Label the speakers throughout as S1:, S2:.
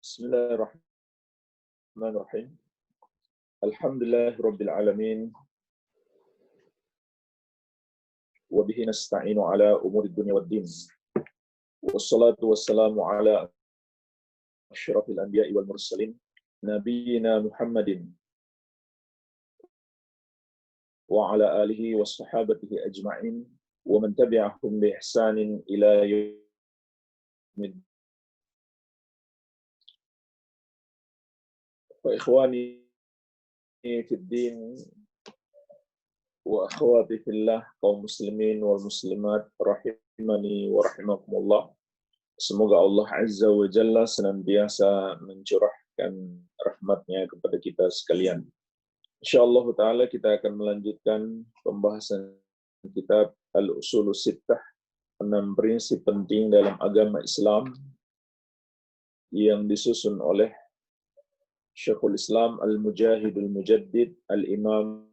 S1: Bismillahirrahmanirrahim. Alhamdulillahirabbil alamin. Wa bihi nasta'inu ala umurid dunya waddin. Wassalatu wassalamu ala asyrafil anbiya'i wal mursalin nabiyyina Muhammadin wa ala alihi wassahabatihi ajma'in wa man tabi'ahum bi ihsanin ila yaumid. Wa ikhwani fid din wa akhwati fillah, kaum muslimin wal muslimat rahimani wa rahimakumullah. Semoga Allah Azza wa Jalla senantiasa mencurahkan rahmatnya kepada kita sekalian. Insyaallah ta'ala kita akan melanjutkan pembahasan kitab Al-Usulus Sittah, 6 prinsip penting dalam agama Islam yang disusun oleh Syekhul Islam Al-Mujahidul Mujaddid Al-Imam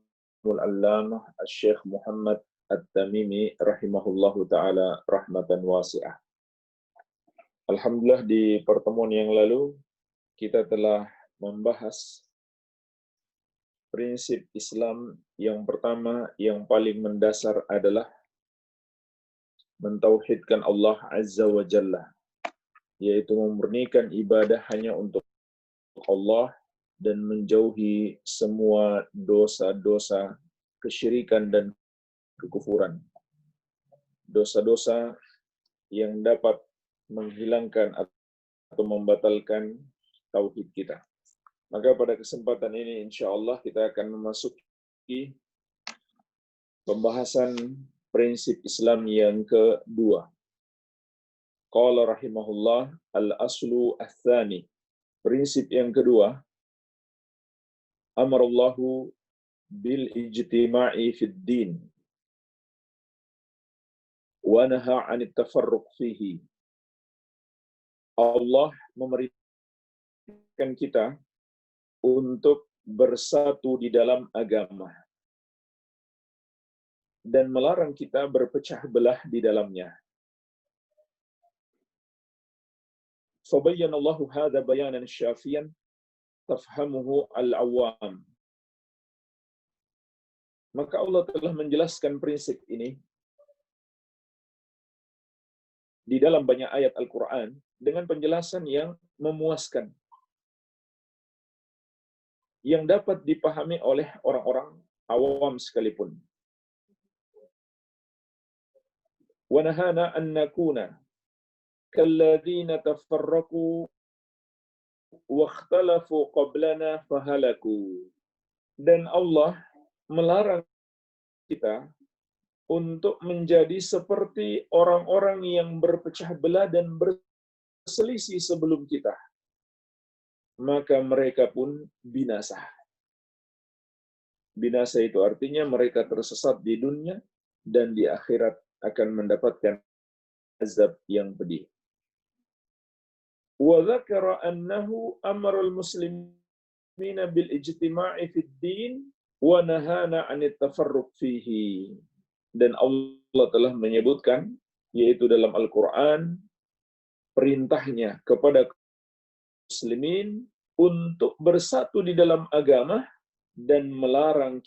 S1: Al-Allamah Al-Syekh Muhammad At-Tamimi rahimahullahu ta'ala rahmatan wasi'ah. Alhamdulillah, di pertemuan yang lalu kita telah membahas prinsip Islam yang pertama, yang paling mendasar adalah mentauhidkan Allah Azza wa Jalla, yaitu memurnikan ibadah hanya untuk Allah dan menjauhi semua dosa-dosa kesyirikan dan kekufuran. Dosa-dosa yang dapat menghilangkan atau membatalkan tauhid kita. Maka pada kesempatan ini insyaallah kita akan memasuki pembahasan prinsip Islam yang kedua. Qala rahimahullah al-aslu ats-tsani. Prinsip yang kedua, amarallahu bil ijtima'i fid din wa naha 'anit tafarruq fihi. Allah memerintahkan kita untuk bersatu di dalam agama dan melarang kita berpecah belah di dalamnya. Fabayyanallahu hadza bayanan syafiyan tafhamuhu al-awam. Maka Allah telah menjelaskan prinsip ini di dalam banyak ayat Al-Quran dengan penjelasan yang memuaskan, yang dapat dipahami oleh orang-orang awam sekalipun. Wa nahana an nakuna kalladzina tafarraqu wa ikhtalafu qablana fahalaku. Dan Allah melarang kita untuk menjadi seperti orang-orang yang berpecah belah dan berselisih sebelum kita, maka mereka pun binasa. Binasa itu artinya mereka tersesat di dunia dan di akhirat akan mendapatkan azab yang pedih. Wa dzakara annahu amara al-muslimina bil ijtima'i fid din wa nahana 'anit tafarruq fihi. Dan Allah telah menyebutkan, yaitu dalam Al-Quran, perintahnya kepada muslimin untuk bersatu di dalam agama dan melarang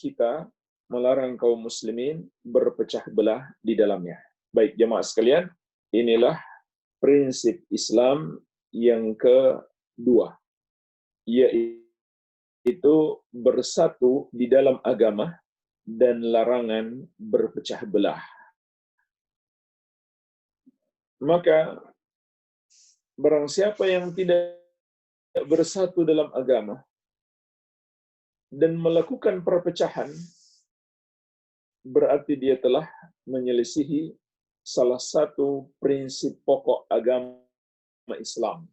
S1: kaum muslimin berpecah belah di dalamnya. Baik jemaah sekalian, inilah prinsip Islam yang kedua, yaitu bersatu di dalam agama dan larangan berpecah belah. Maka barang siapa yang tidak bersatu dalam agama dan melakukan perpecahan, berarti dia telah menyelisihi salah satu prinsip pokok agama Islam.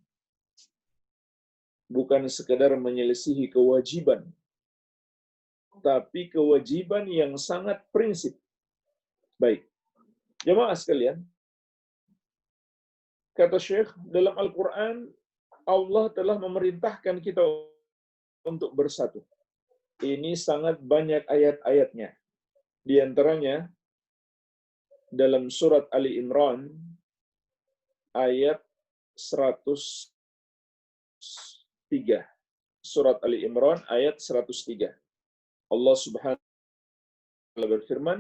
S1: Bukan sekedar menyelisihi kewajiban, tapi kewajiban yang sangat prinsip. Baik, jemaah sekalian, kata Syekh, dalam Al-Quran Allah telah memerintahkan kita untuk bersatu. Ini sangat banyak ayat-ayatnya. Di antaranya dalam surat Ali Imran ayat 100 3. Surat Ali Imran ayat 103. Allah Subhanahu wa taala berfirman,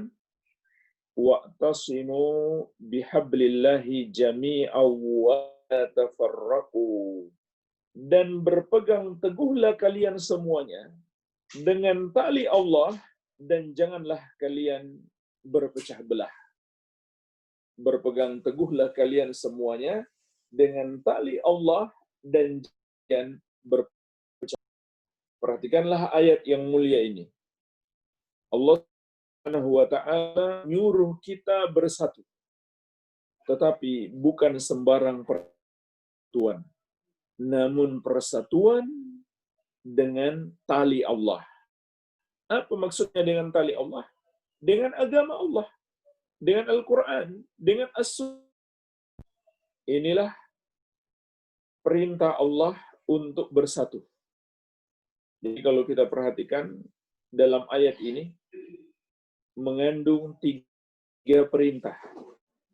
S1: "Wa'tasimu bihablillahi jami'an wa la tafarraqu." Dan berpegang teguhlah kalian semuanya dengan tali Allah dan janganlah kalian berpecah belah. Berpegang teguhlah kalian semuanya dengan tali Allah dan jangan berpecah. Perhatikanlah ayat yang mulia ini. Allah Subhanahu wa taala nyuruh kita bersatu. Tetapi bukan sembarang persatuan, namun persatuan dengan tali Allah. Apa maksudnya dengan tali Allah? Dengan agama Allah, dengan Al-Quran, dengan As-Sunnah. Inilah perintah Allah untuk bersatu. Jadi kalau kita perhatikan dalam ayat ini mengandung 3 perintah.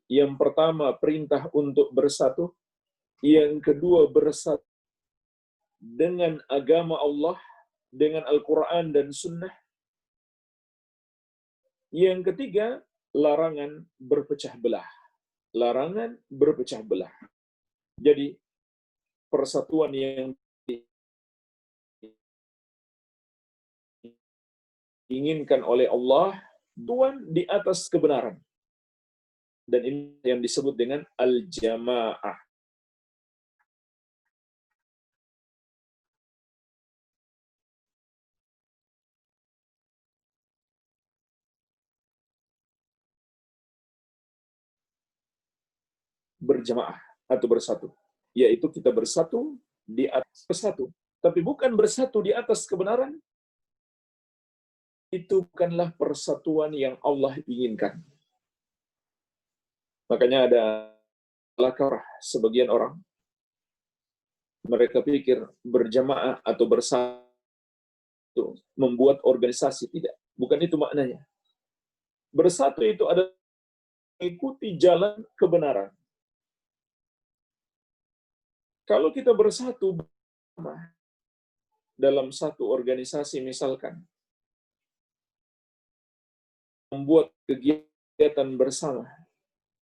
S1: Yang pertama perintah untuk bersatu, yang kedua bersatu dengan agama Allah, dengan Al-Quran dan Sunnah. Yang ketiga, larangan berpecah belah. Larangan berpecah belah. Jadi, persatuan yang diinginkan oleh Allah, Tuhan di atas kebenaran. Dan ini yang disebut dengan al-jamaah. Berjamaah atau bersatu. Yaitu kita bersatu di atas bersatu. Tapi bukan bersatu di atas kebenaran, itu bukanlah persatuan yang Allah inginkan. Makanya ada lakar sebagian orang, mereka pikir berjamaah atau bersatu membuat organisasi. Tidak, bukan itu maknanya. Bersatu itu adalah mengikuti jalan kebenaran. Kalau kita bersatu dalam satu organisasi misalkan, membuat kegiatan bersama,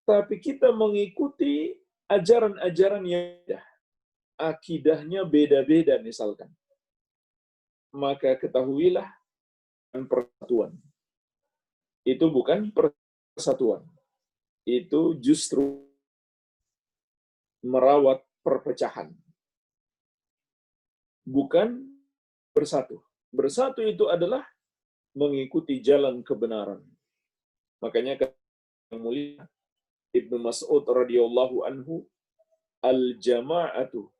S1: tapi kita mengikuti ajaran-ajaran yang beda, akidahnya beda-beda misalkan, maka ketahuilah persatuan. Itu bukan persatuan. Itu justru merawat perpecahan. Bukan bersatu. Bersatu itu adalah mengikuti jalan kebenaran. Makanya yang mulia Ibnu Mas'ud radhiyallahu anhu, al-jama'atu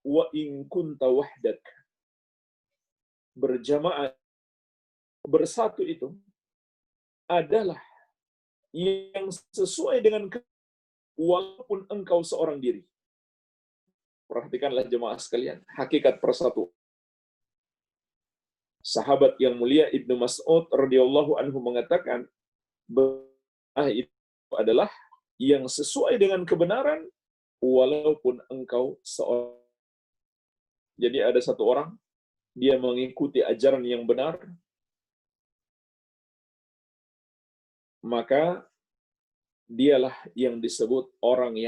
S1: wa in kunta wahdak. Berjamaah, bersatu itu adalah yang sesuai dengan walaupun engkau seorang diri. Perhatikanlah jemaah sekalian, hakikat persatu. Sahabat yang mulia Ibnu Mas'ud radhiyallahu anhu mengatakan, itu adalah yang sesuai dengan kebenaran walaupun engkau seorang. Jadi ada satu orang, dia mengikuti ajaran yang benar, maka dialah yang disebut orang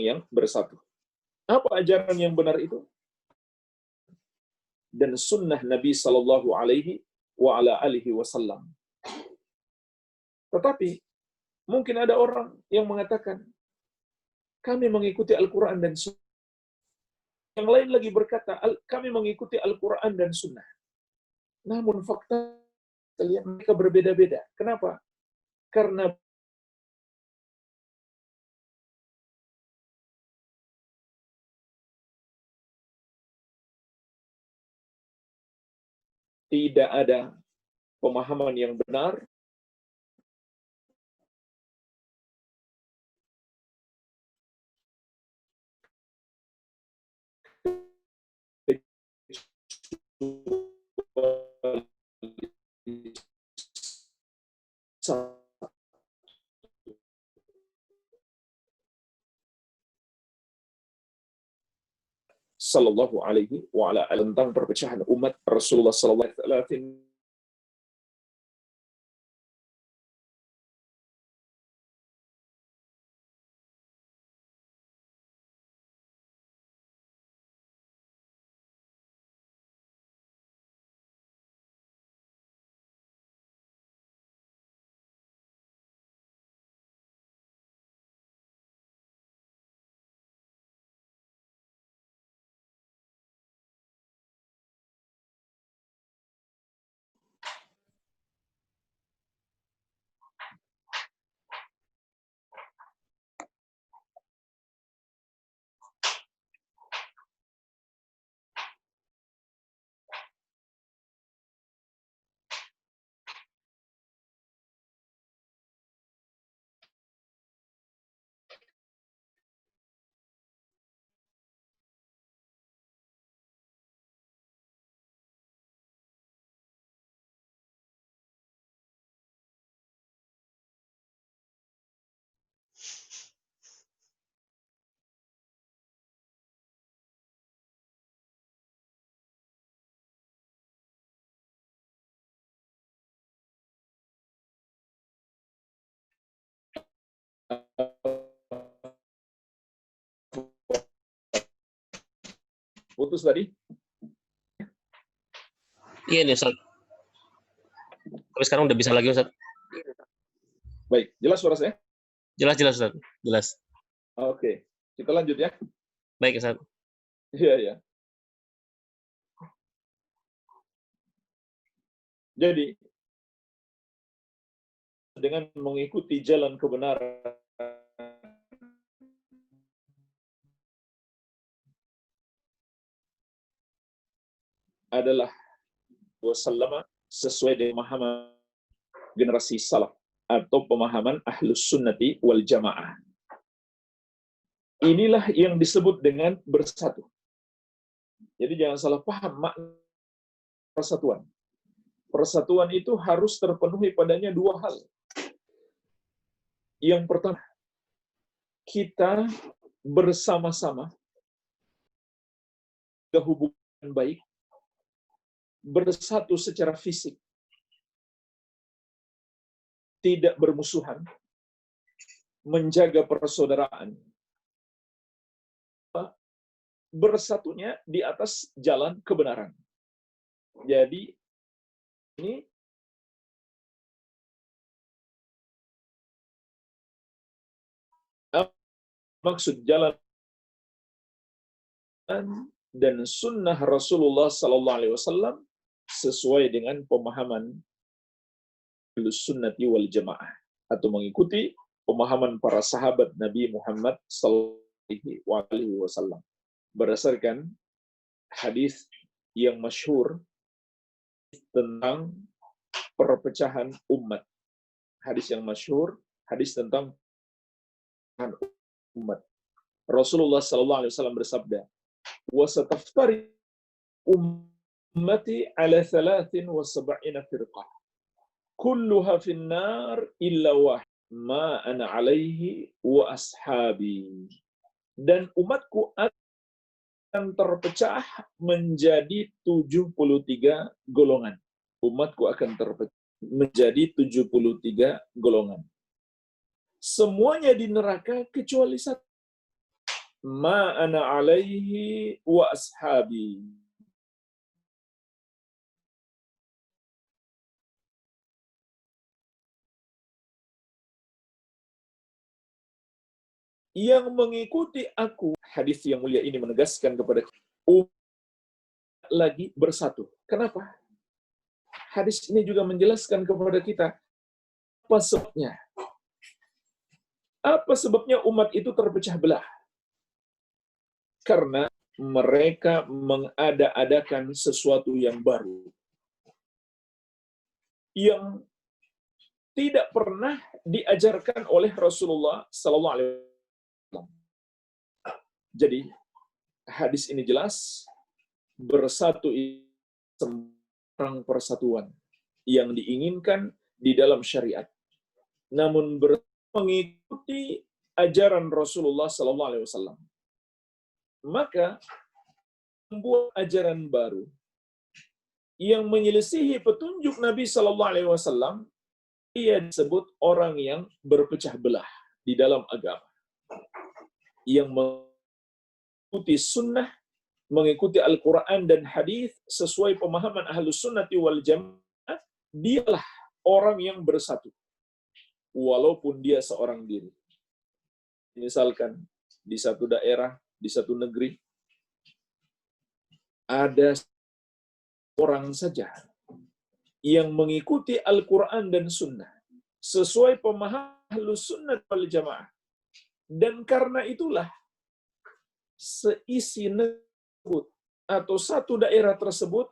S1: yang bersatu. Apa ajaran yang benar itu? Dan sunnah Nabi Sallallahu Alaihi Wasallam. Tetapi mungkin ada orang yang mengatakan kami mengikuti Al-Quran dan Sunnah. Yang lain lagi berkata kami mengikuti Al-Quran dan Sunnah. Namun fakta lihat mereka berbeda-beda. Kenapa? Karena tidak ada pemahaman yang benar sallallahu alaihi wa ala alihi tentang perpecahan umat Rasulullah sallallahu alaihi wasallam. Putus tadi?
S2: Iya nih Ustaz. Tapi sekarang udah bisa lagi Ustaz.
S1: Baik, jelas suara saya?
S2: Jelas Ustaz. Jelas.
S1: Oke, kita lanjut ya.
S2: Baik Ustaz.
S1: Iya, ya. Jadi, dengan mengikuti jalan kebenaran adalah wasallama sesuai dengan pemahaman generasi salaf atau pemahaman ahlus sunnati wal jamaah. Inilah yang disebut dengan bersatu. Jadi jangan salah paham makna persatuan. Persatuan itu harus terpenuhi padanya dua hal. Yang pertama, kita bersama-sama kehubungan baik, bersatu secara fisik, tidak bermusuhan, menjaga persaudaraan, bersatunya di atas jalan kebenaran. Jadi ini maksud jalan dan sunnah Rasulullah Sallallahu Alaihi Wasallam sesuai dengan pemahaman sunnati wal jamaah atau mengikuti pemahaman para sahabat Nabi Muhammad Sallallahu Alaihi Wasallam berdasarkan hadis yang masyhur tentang perpecahan umat. Hadis yang masyhur, hadis tentang umat. Rasulullah Sallallahu Alaihi Wasallam bersabda, "Wasataftari ummati ala 73 firqah, kulluha finnar illa wahid, ma ana alaihi wa ashabi." Dan umatku akan terpecah menjadi 73 golongan. Umatku akan terpecah menjadi 73 golongan. Semuanya di neraka kecuali satu. Ma ana alaihi wa ashabi. Yang mengikuti aku, hadis yang mulia ini menegaskan kepada umat lagi bersatu. Kenapa? Hadis ini juga menjelaskan kepada kita apa sebabnya. Apa sebabnya umat itu terpecah belah? Karena mereka mengada-adakan sesuatu yang baru, yang tidak pernah diajarkan oleh Rasulullah Sallallahu Alaihi Wasallam. Jadi hadis ini jelas bersatu tentang persatuan yang diinginkan di dalam syariat. Namun mengikuti ajaran Rasulullah Sallallahu Alaihi Wasallam. Maka membuat ajaran baru yang menyelisihi petunjuk Nabi Sallallahu Alaihi Wasallam, ia disebut orang yang berpecah belah di dalam agama, yang mengikuti sunnah, mengikuti Al-Quran dan hadis sesuai pemahaman Ahlus Sunnati wal Jamaah. Dialah orang yang bersatu, walaupun dia seorang diri. Misalkan di satu daerah, di satu negeri, ada orang saja yang mengikuti Al-Quran dan Sunnah sesuai pemahaman Ahlus Sunnah wal Jamaah. Dan karena itulah seisi negeri atau satu daerah tersebut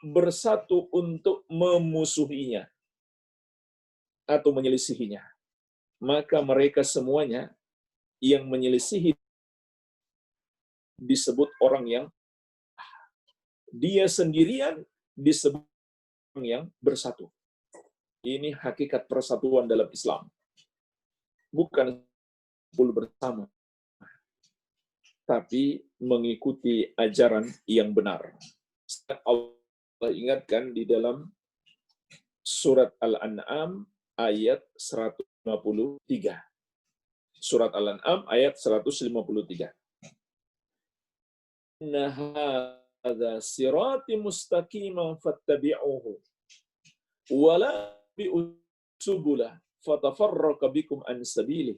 S1: bersatu untuk memusuhinya atau menyelisihinya. Maka mereka semuanya yang menyelisihi disebut orang yang dia sendirian disebut orang yang bersatu. Ini hakikat persatuan dalam Islam. Bukan kumpul bersama, tapi mengikuti ajaran yang benar. Allah ingatkan di dalam surat Al-An'am ayat 153. Surat Al-An'am ayat 153. Inna hadza sirati mustaqiman fattabi'uhu wa la bi'usubula fatafarraqa bikum an sabilihi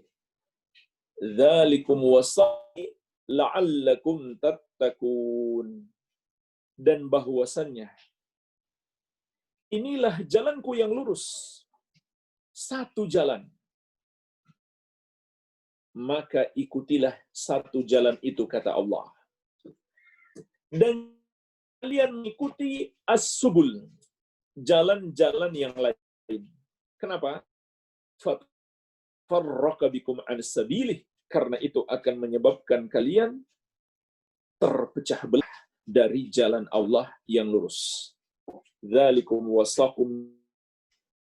S1: dzalikum wasaqi la'allakum tattaqun. Dan bahwasannya inilah jalanku yang lurus, satu jalan, maka ikutilah satu jalan itu, kata Allah. Dan kalian mengikuti as-subul, jalan-jalan yang lain. Kenapa? Farraqa bikum an sabilih, karena itu akan menyebabkan kalian terpecah belah dari jalan Allah yang lurus. Dzalikum wasaqum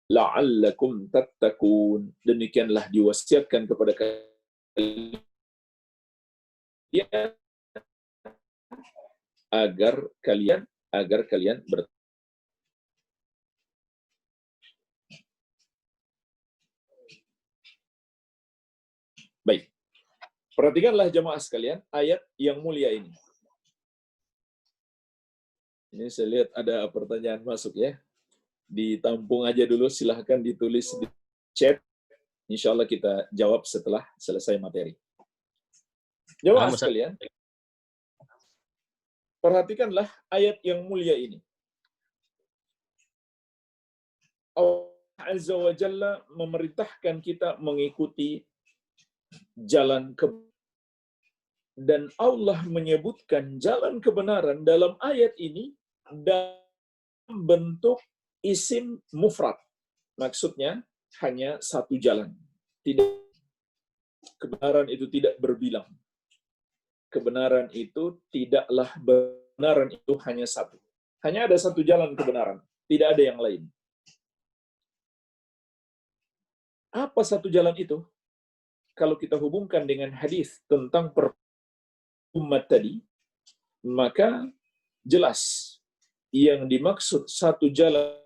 S1: la'allakum tattaqun. Demikianlah diwasiatkan kepada kalian agar kalian baik. Perhatikanlah jemaah sekalian ayat yang mulia ini. Ini saya lihat ada pertanyaan masuk ya. Ditampung aja dulu, silahkan ditulis di chat. Insya Allah kita jawab setelah selesai materi. Jemaah sekalian, perhatikanlah ayat yang mulia ini. Allah Azza wa Jalla memerintahkan kita mengikuti jalan kebenaran. Dan Allah menyebutkan jalan kebenaran dalam ayat ini dalam bentuk isim mufrad. Maksudnya hanya satu jalan. Tidak, kebenaran itu tidak berbilang. Kebenaran itu tidaklah kebenaran itu hanya satu. Hanya ada satu jalan kebenaran, tidak ada yang lain. Apa satu jalan itu? Kalau kita hubungkan dengan hadis tentang umat tadi, maka jelas yang dimaksud satu jalan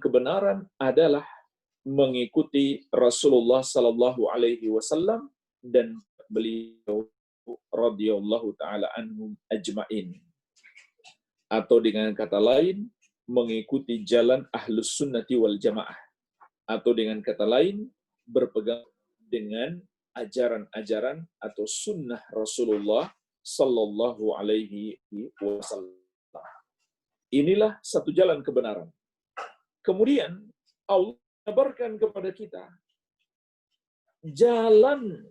S1: kebenaran adalah mengikuti Rasulullah Sallallahu Alaihi Wasallam dan beliau radhiyallahu taala anhum ajmain. Atau dengan kata lain, mengikuti jalan Ahlus Sunnati wal Jamaah. Atau dengan kata lain, berpegang dengan ajaran-ajaran atau sunnah Rasulullah Sallallahu Alaihi Wasallam. Inilah satu jalan kebenaran. Kemudian Allah kabarkan kepada kita jalan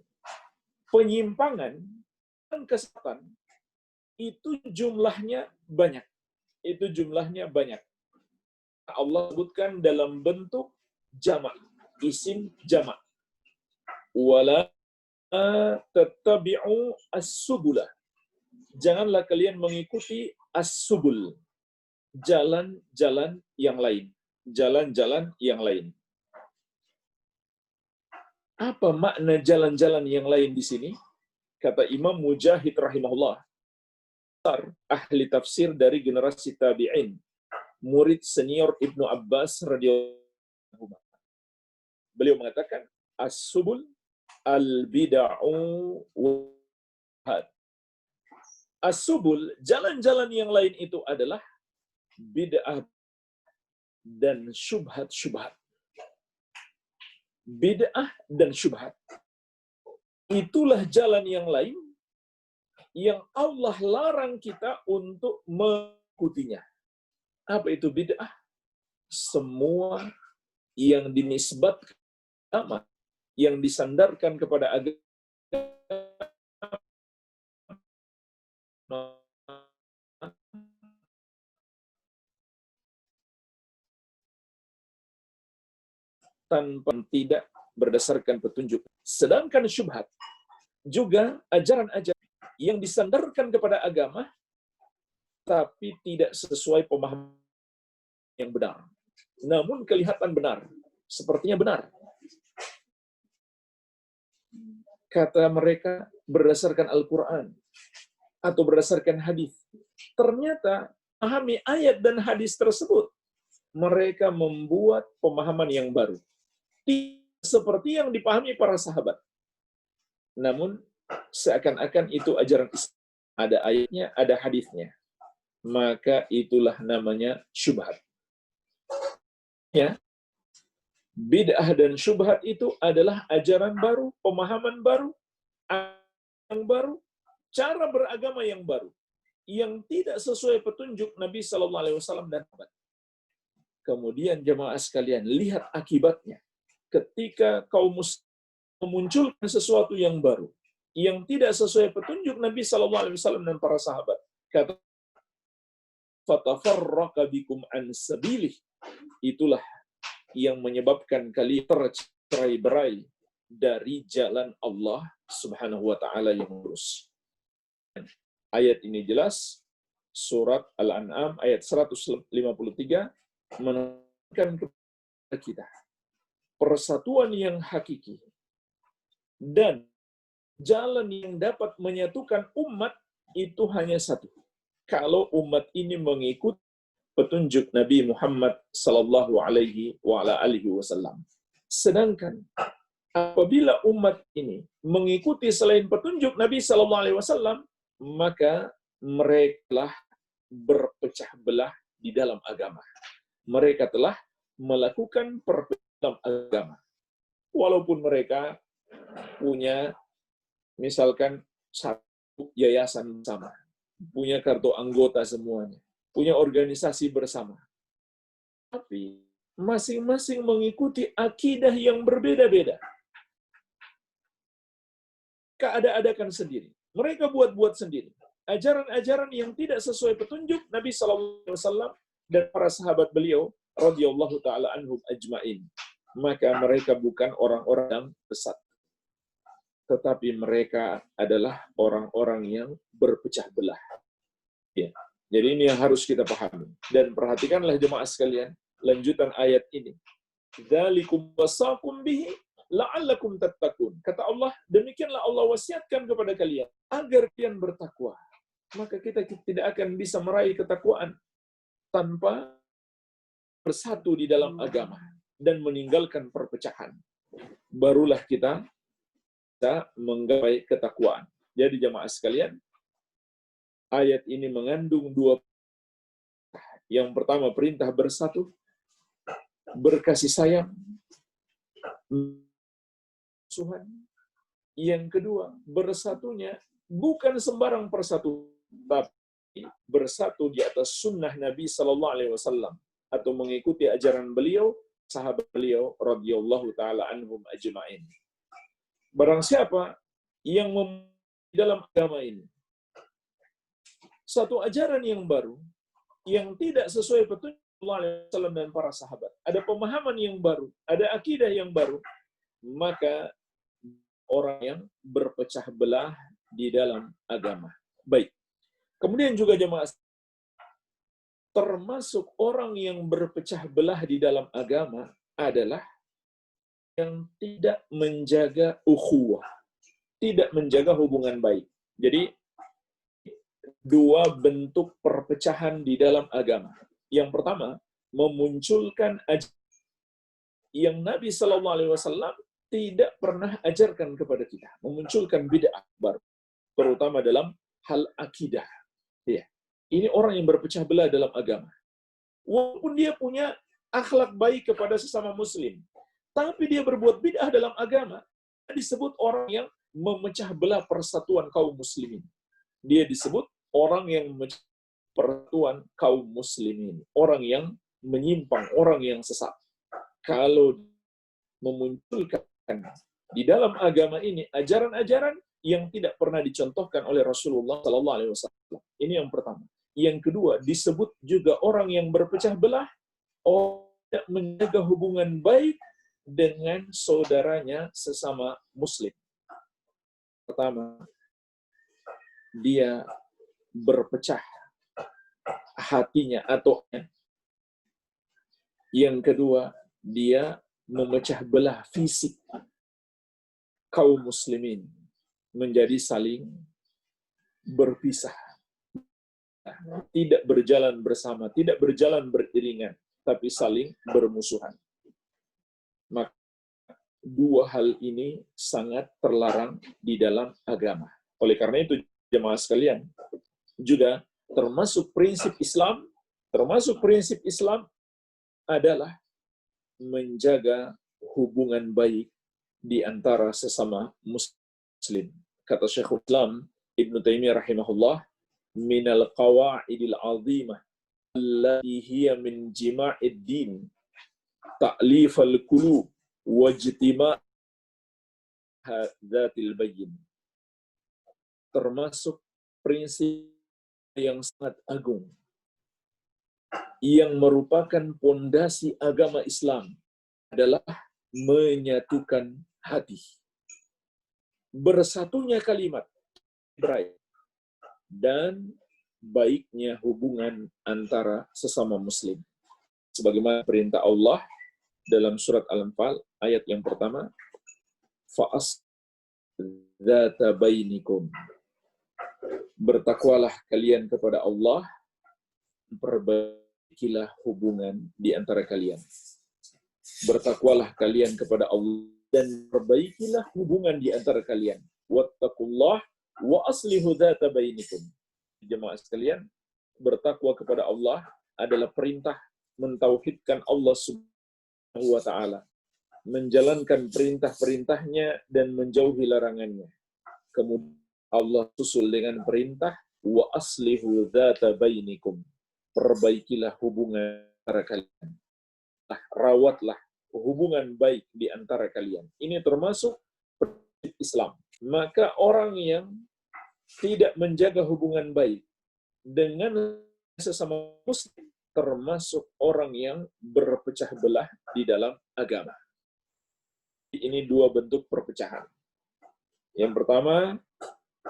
S1: penyimpangan dan kesesatan itu jumlahnya banyak. Itu jumlahnya banyak. Allah sebutkan dalam bentuk jamak, isim jamak. Wala tattabi'u as-subula. Janganlah kalian mengikuti as-subul, jalan-jalan yang lain. Jalan-jalan yang lain. Apa makna jalan-jalan yang lain di sini? Kata Imam Mujahid rahimahullah, ahli tafsir dari generasi tabi'in, murid senior Ibnu Abbas radhiyallahu anhu. Beliau mengatakan, as-subul al-bid'u wal. As-subul, jalan-jalan yang lain itu adalah bid'ah dan syubhat-syubhat. Bid'ah dan syubhat. Itulah jalan yang lain yang Allah larang kita untuk mengikutinya. Apa itu bid'ah? Semua yang dinisbatkan agama, yang disandarkan kepada agama tanpa tidak berdasarkan petunjuk. Sedangkan syubhat juga ajaran-ajaran yang disandarkan kepada agama tapi tidak sesuai pemahaman yang benar. Namun kelihatan benar, sepertinya benar. Kata mereka berdasarkan Al-Quran atau berdasarkan hadis. Ternyata memahami ayat dan hadis tersebut, mereka membuat pemahaman yang baru. Seperti yang dipahami para sahabat. Namun seakan-akan itu ajaran Islam. Ada ayatnya, ada hadisnya. Maka itulah namanya syubhat. Ya. Bid'ah dan syubhat itu adalah ajaran baru, pemahaman baru, yang baru, cara beragama yang baru, yang tidak sesuai petunjuk Nabi Sallallahu Alaihi Wasallam dan sahabat. Kemudian jemaah sekalian, lihat akibatnya. Ketika kaum muslim memunculkan sesuatu yang baru, yang tidak sesuai petunjuk Nabi Sallallahu Alaihi Wasallam dan para sahabat, kata fatafarraqa bikum an sabilih, itulah yang menyebabkan kalian tercerai-berai dari jalan Allah Subhanahu wa taala yang lurus. Ayat ini jelas, surat Al-An'am ayat 153 menekankan kepada kita persatuan yang hakiki dan jalan yang dapat menyatukan umat itu hanya satu. Kalau umat ini mengikuti petunjuk Nabi Muhammad sallallahu alaihi wasallam. Sedangkan apabila umat ini mengikuti selain petunjuk Nabi sallallahu alaihi wasallam, maka mereka telah berpecah belah di dalam agama. Mereka telah melakukan perbedaan agama. Walaupun mereka punya misalkan satu yayasan sama, punya kartu anggota semuanya, punya organisasi bersama. Tapi masing-masing mengikuti akidah yang berbeda-beda. Keada-adakan sendiri. Mereka buat-buat sendiri. Ajaran-ajaran yang tidak sesuai petunjuk Nabi SAW dan para sahabat beliau radhiyallahu taala anhum ajmain. Maka mereka bukan orang-orang yang sesat, tetapi mereka adalah orang-orang yang berpecah belah. Ya. Jadi ini yang harus kita pahami. Dan perhatikanlah jemaah sekalian, lanjutan ayat ini. Dzalikum wasaqum bihi la'allakum tattaqun. Kata Allah, demikianlah Allah wasiatkan kepada kalian agar kalian bertakwa. Maka kita tidak akan bisa meraih ketakwaan tanpa bersatu di dalam agama dan meninggalkan perpecahan. Barulah kita bisa menggapai ketakwaan. Jadi jemaah sekalian, ayat ini mengandung dua. Yang pertama, perintah bersatu, berkasih sayang, Tuhan. Yang kedua, bersatunya bukan sembarang persatu, tapi bersatu di atas sunnah Nabi Sallallahu Alaihi Wasallam atau mengikuti ajaran beliau, sahabat beliau radhiyallahu taala anhum ajma'in. Barang siapa yang dalam agama ini satu ajaran yang baru, yang tidak sesuai petunjuk Allah SAW dan para sahabat, ada pemahaman yang baru, ada akidah yang baru, maka orang yang berpecah belah di dalam agama. Baik. Kemudian juga jemaah, termasuk orang yang berpecah belah di dalam agama adalah yang tidak menjaga ukhuwah, tidak menjaga hubungan baik. Jadi dua bentuk perpecahan di dalam agama. Yang pertama, memunculkan yang Nabi Shallallahu Alaihi Wasallam tidak pernah ajarkan kepada kita, memunculkan bid'ah baru, terutama dalam hal akidah. Ya. Ini orang yang berpecah belah dalam agama. Walaupun dia punya akhlak baik kepada sesama muslim, tapi dia berbuat bid'ah dalam agama, disebut orang yang memecah belah persatuan kaum muslimin. Dia disebut orang yang memecah persatuan kaum muslimin, orang yang menyimpang, orang yang sesat. Kalau memunculkan di dalam agama ini ajaran-ajaran yang tidak pernah dicontohkan oleh Rasulullah Sallallahu Alaihi Wasallam. Ini yang pertama. Yang kedua, disebut juga orang yang berpecah belah, orang yang menjaga hubungan baik dengan saudaranya sesama muslim. Pertama, dia berpecah hatinya atau yang kedua, dia memecah belah fisik kaum muslimin menjadi saling berpisah. Tidak berjalan bersama, tidak berjalan beriringan, tapi saling bermusuhan. Maka dua hal ini sangat terlarang di dalam agama. Oleh karena itu, jemaah sekalian, juga termasuk prinsip Islam adalah menjaga hubungan baik di antara sesama muslim. Kata Syekhul Islam Ibnu Taimiyah rahimahullah, minal qawa'idil azimah allati hiya min jima'id din ta'lifal qulub wajtima' dzatil bayyin. Termasuk prinsip yang sangat agung yang merupakan pondasi agama Islam adalah menyatukan hati. Bersatunya kalimat baik dan baiknya hubungan antara sesama muslim. Sebagaimana perintah Allah dalam surat Al-Anfal ayat yang pertama, fa'as dzata bainikum. Bertakwalah kalian kepada Allah, perbaikilah hubungan di antara kalian. Bertakwalah kalian kepada Allah dan perbaikilah hubungan di antara kalian. Wattaqullah wa aslihu dzata bainikum. Jemaah sekalian, bertakwa kepada Allah adalah perintah mentauhidkan Allah Subhanahu wa taala, menjalankan perintah-perintahnya dan menjauhi larangannya. Kemudian Allah susul dengan perintah wa aslihu dzata bainikum. Perbaikilah hubungan antara kalian. Rawatlah hubungan baik di antara kalian. Ini termasuk prinsip Islam. Maka orang yang tidak menjaga hubungan baik dengan sesama muslim termasuk orang yang berpecah belah di dalam agama. Ini dua bentuk perpecahan. Yang pertama,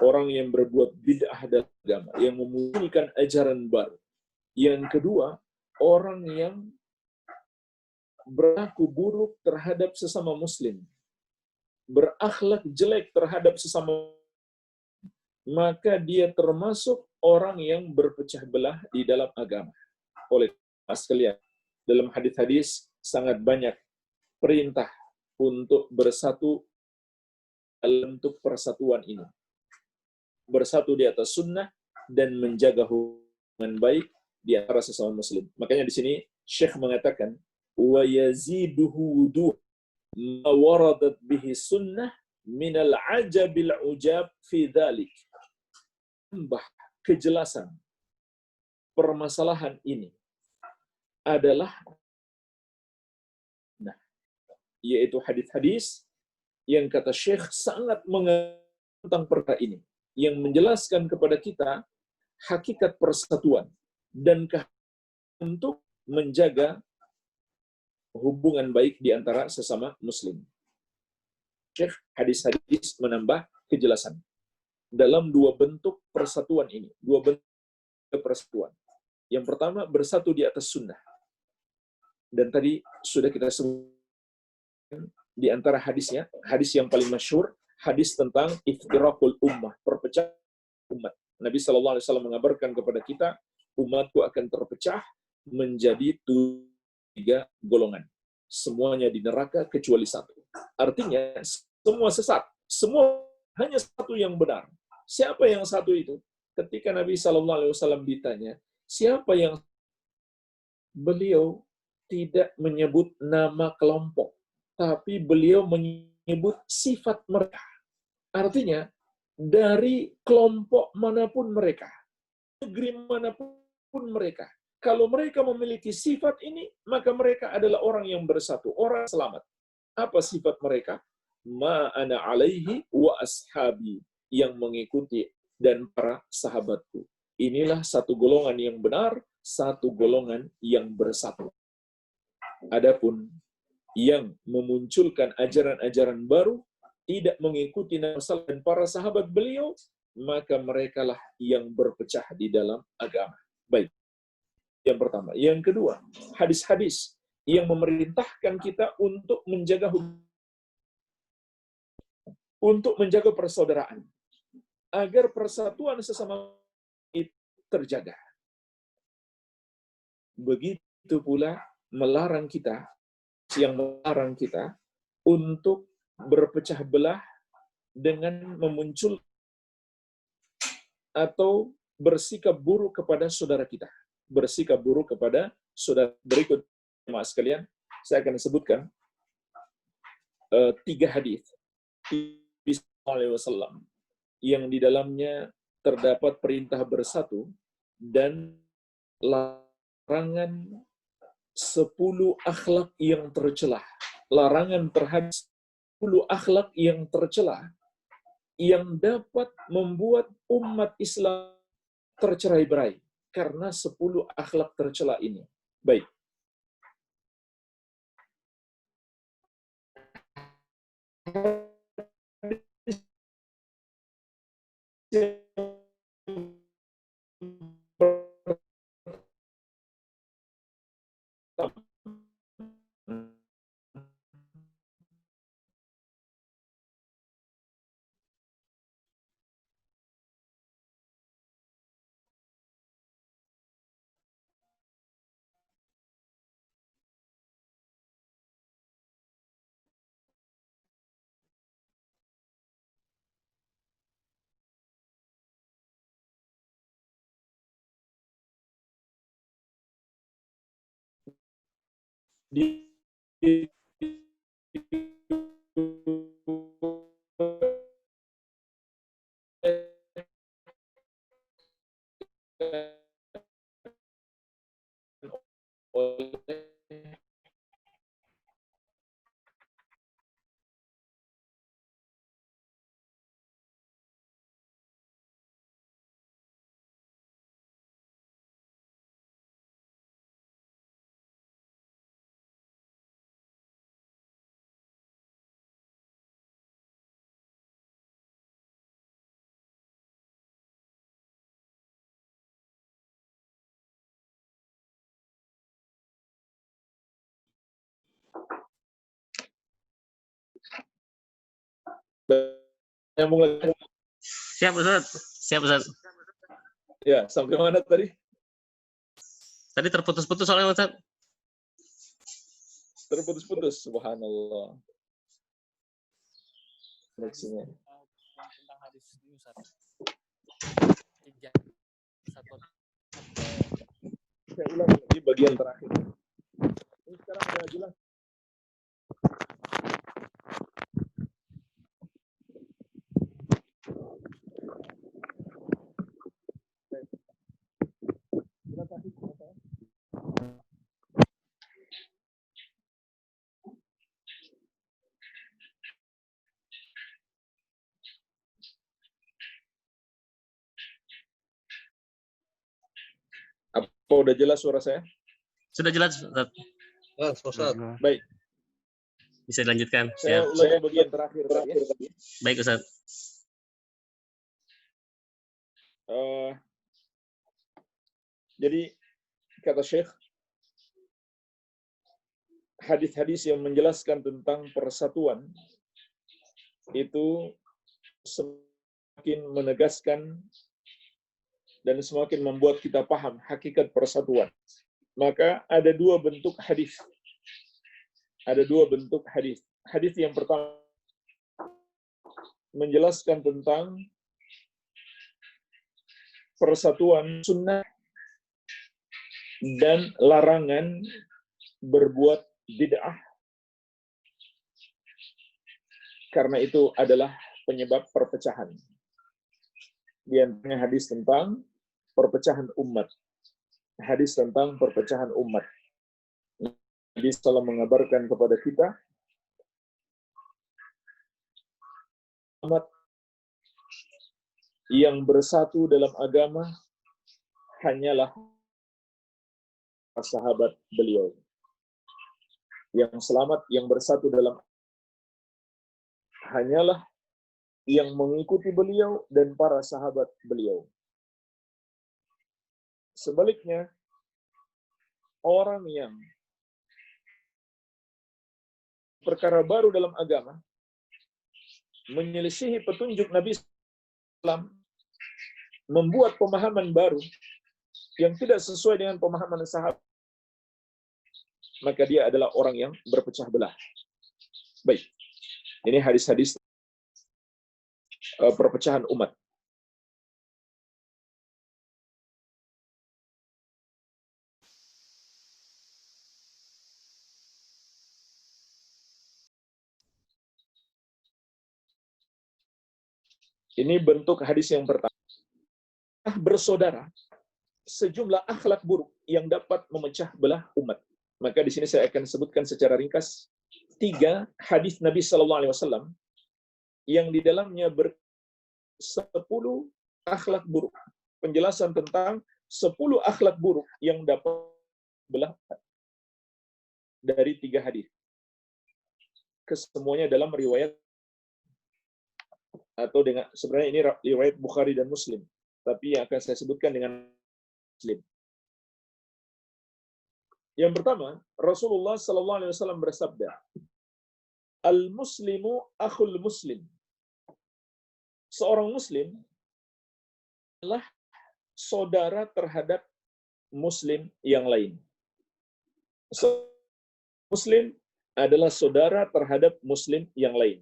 S1: orang yang berbuat bid'ah dalam agama, yang memunculkan ajaran baru. Yang kedua, orang yang berlaku buruk terhadap sesama muslim, berakhlak jelek terhadap sesama, maka dia termasuk orang yang berpecah belah di dalam agama. Oleh sekalian, dalam hadis-hadis sangat banyak perintah untuk bersatu dalam bentuk persatuan ini. Bersatu di atas sunnah dan menjaga hubungan baik di antara sesama muslim. Makanya di sini Syekh mengatakan, wa yaziduhu wuduh ma waradat bihi sunnah minal ajabil ujab fi dzalik. Tambah kejelasan permasalahan ini adalah yaitu hadis-hadis yang kata Syekh sangat tentang perkara ini, yang menjelaskan kepada kita hakikat persatuan dan untuk menjaga hubungan baik di antara sesama muslim. Syekh hadis-hadis menambah kejelasan dalam dua bentuk persatuan ini, dua bentuk persatuan. Yang pertama, bersatu di atas sunnah. Dan tadi sudah kita sebutkan di antara hadisnya, hadis yang paling masyhur, hadis tentang iftiraqul ummah, perpecahan umat. Nabi Shallallahu Alaihi Wasallam mengabarkan kepada kita, umatku akan terpecah menjadi 3 golongan. Semuanya di neraka kecuali 1. Artinya semua sesat, semua hanya 1 yang benar. Siapa yang 1 itu? Ketika Nabi Shallallahu Alaihi Wasallam ditanya, siapa yang, beliau tidak menyebut nama kelompok, tapi beliau menyebut sifat mereka. Artinya, dari kelompok manapun mereka, negeri manapun mereka, kalau mereka memiliki sifat ini, maka mereka adalah orang yang bersatu, orang selamat. Apa sifat mereka? Ma ana alaihi wa ashabi, yang mengikuti dan para sahabatku. Inilah 1 golongan yang benar, 1 golongan yang bersatu. Adapun yang memunculkan ajaran-ajaran baru, tidak mengikuti Nabi dan para sahabat beliau, maka merekalah yang berpecah di dalam agama. Baik, yang pertama. Yang kedua, hadis-hadis yang memerintahkan kita untuk menjaga persaudaraan, agar persatuan sesama itu terjaga. Begitu pula melarang kita untuk berpecah belah dengan memuncul atau bersikap buruk kepada saudara kita. Bersikap buruk kepada saudara. Berikut, jemaah sekalian, saya akan sebutkan 3 hadis Nabi sallallahu alaihi wasallam yang di dalamnya terdapat perintah bersatu dan larangan 10 akhlak yang tercela. Larangan terhadap 10 akhlak yang tercela yang dapat membuat umat Islam tercerai-berai karena 10 akhlak tercela ini. Baik. Di nyambung lagi.
S2: Siap Ustaz. Siap Ustaz.
S1: Ya, sampai mana tadi?
S2: Tadi terputus-putus soalnya Ustaz.
S1: Terputus-putus, subhanallah. Koneksinya.
S3: Tentang hadis ini Ustaz.
S1: Saya ulang lagi bagian terakhir. Ini sekarang sudah jelas. Apa udah jelas suara saya?
S2: Sudah jelas Ustaz.
S4: Ustaz.
S1: Baik.
S2: Bisa dilanjutkan.
S1: Saya
S2: Siap.
S1: ulangi bagian terakhir tadi ya.
S2: Baik Ustaz.
S1: Jadi kata Syekh, hadis-hadis yang menjelaskan tentang persatuan itu semakin menegaskan dan semakin membuat kita paham hakikat persatuan. Maka ada dua bentuk hadis. Ada dua bentuk hadis. Hadis yang pertama menjelaskan tentang persatuan sunnah dan larangan berbuat bid'ah, karena itu adalah penyebab perpecahan. Di antaranya hadis tentang perpecahan umat. Hadis tentang perpecahan umat. Nabi SAW mengabarkan kepada kita, umat yang bersatu dalam agama hanyalah sahabat beliau. Yang selamat, yang bersatu dalam hanyalah yang mengikuti beliau dan para sahabat beliau. Sebaliknya, orang yang perkara baru dalam agama, menyelisihi petunjuk Nabi SAW, membuat pemahaman baru yang tidak sesuai dengan pemahaman sahabat, maka dia adalah orang yang berpecah belah. Baik, ini hadis-hadis perpecahan umat. Ini bentuk hadis yang pertama. Bersaudara, sejumlah akhlak buruk yang dapat memecah belah umat. Maka di sini saya akan sebutkan secara ringkas 3 hadis Nabi SAW yang di dalamnya 10 akhlak buruk. Penjelasan tentang 10 akhlak buruk yang dapat belah dari 3 hadis. Kesemuanya dalam riwayat, atau dengan sebenarnya ini riwayat Bukhari dan Muslim, tapi yang akan saya sebutkan dengan Muslim. Yang pertama, Rasulullah SAW bersabda, "Al-Muslimu akhul Muslim." Seorang Muslim adalah saudara terhadap Muslim yang lain. Muslim adalah saudara terhadap Muslim yang lain.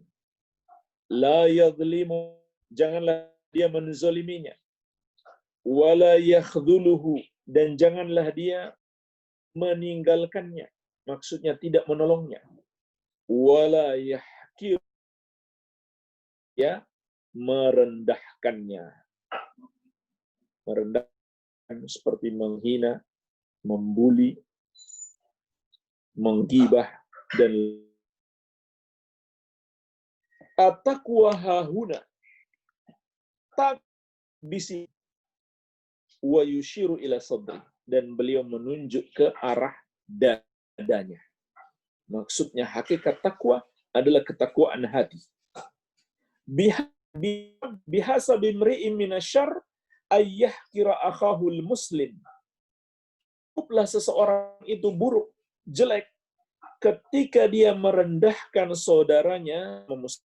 S1: La yadhlimu, janganlah dia menzaliminya. Wala yakhdhuluhu, dan janganlah dia meninggalkannya, maksudnya tidak menolongnya. Wala yahkir, ya merendahkannya. Merendahkan seperti menghina, membuli, menggibah, dan at-taqwa hahuna, tak di sini, wa yushiru ila sadri, dan beliau menunjuk ke arah dadanya. Maksudnya hakikat takwa adalah ketakwaan hati. Bihasabi imri'in minasyarr ayyahkira akhahul muslim. Cukuplah seseorang itu buruk, jelek, ketika dia merendahkan saudaranya muslim.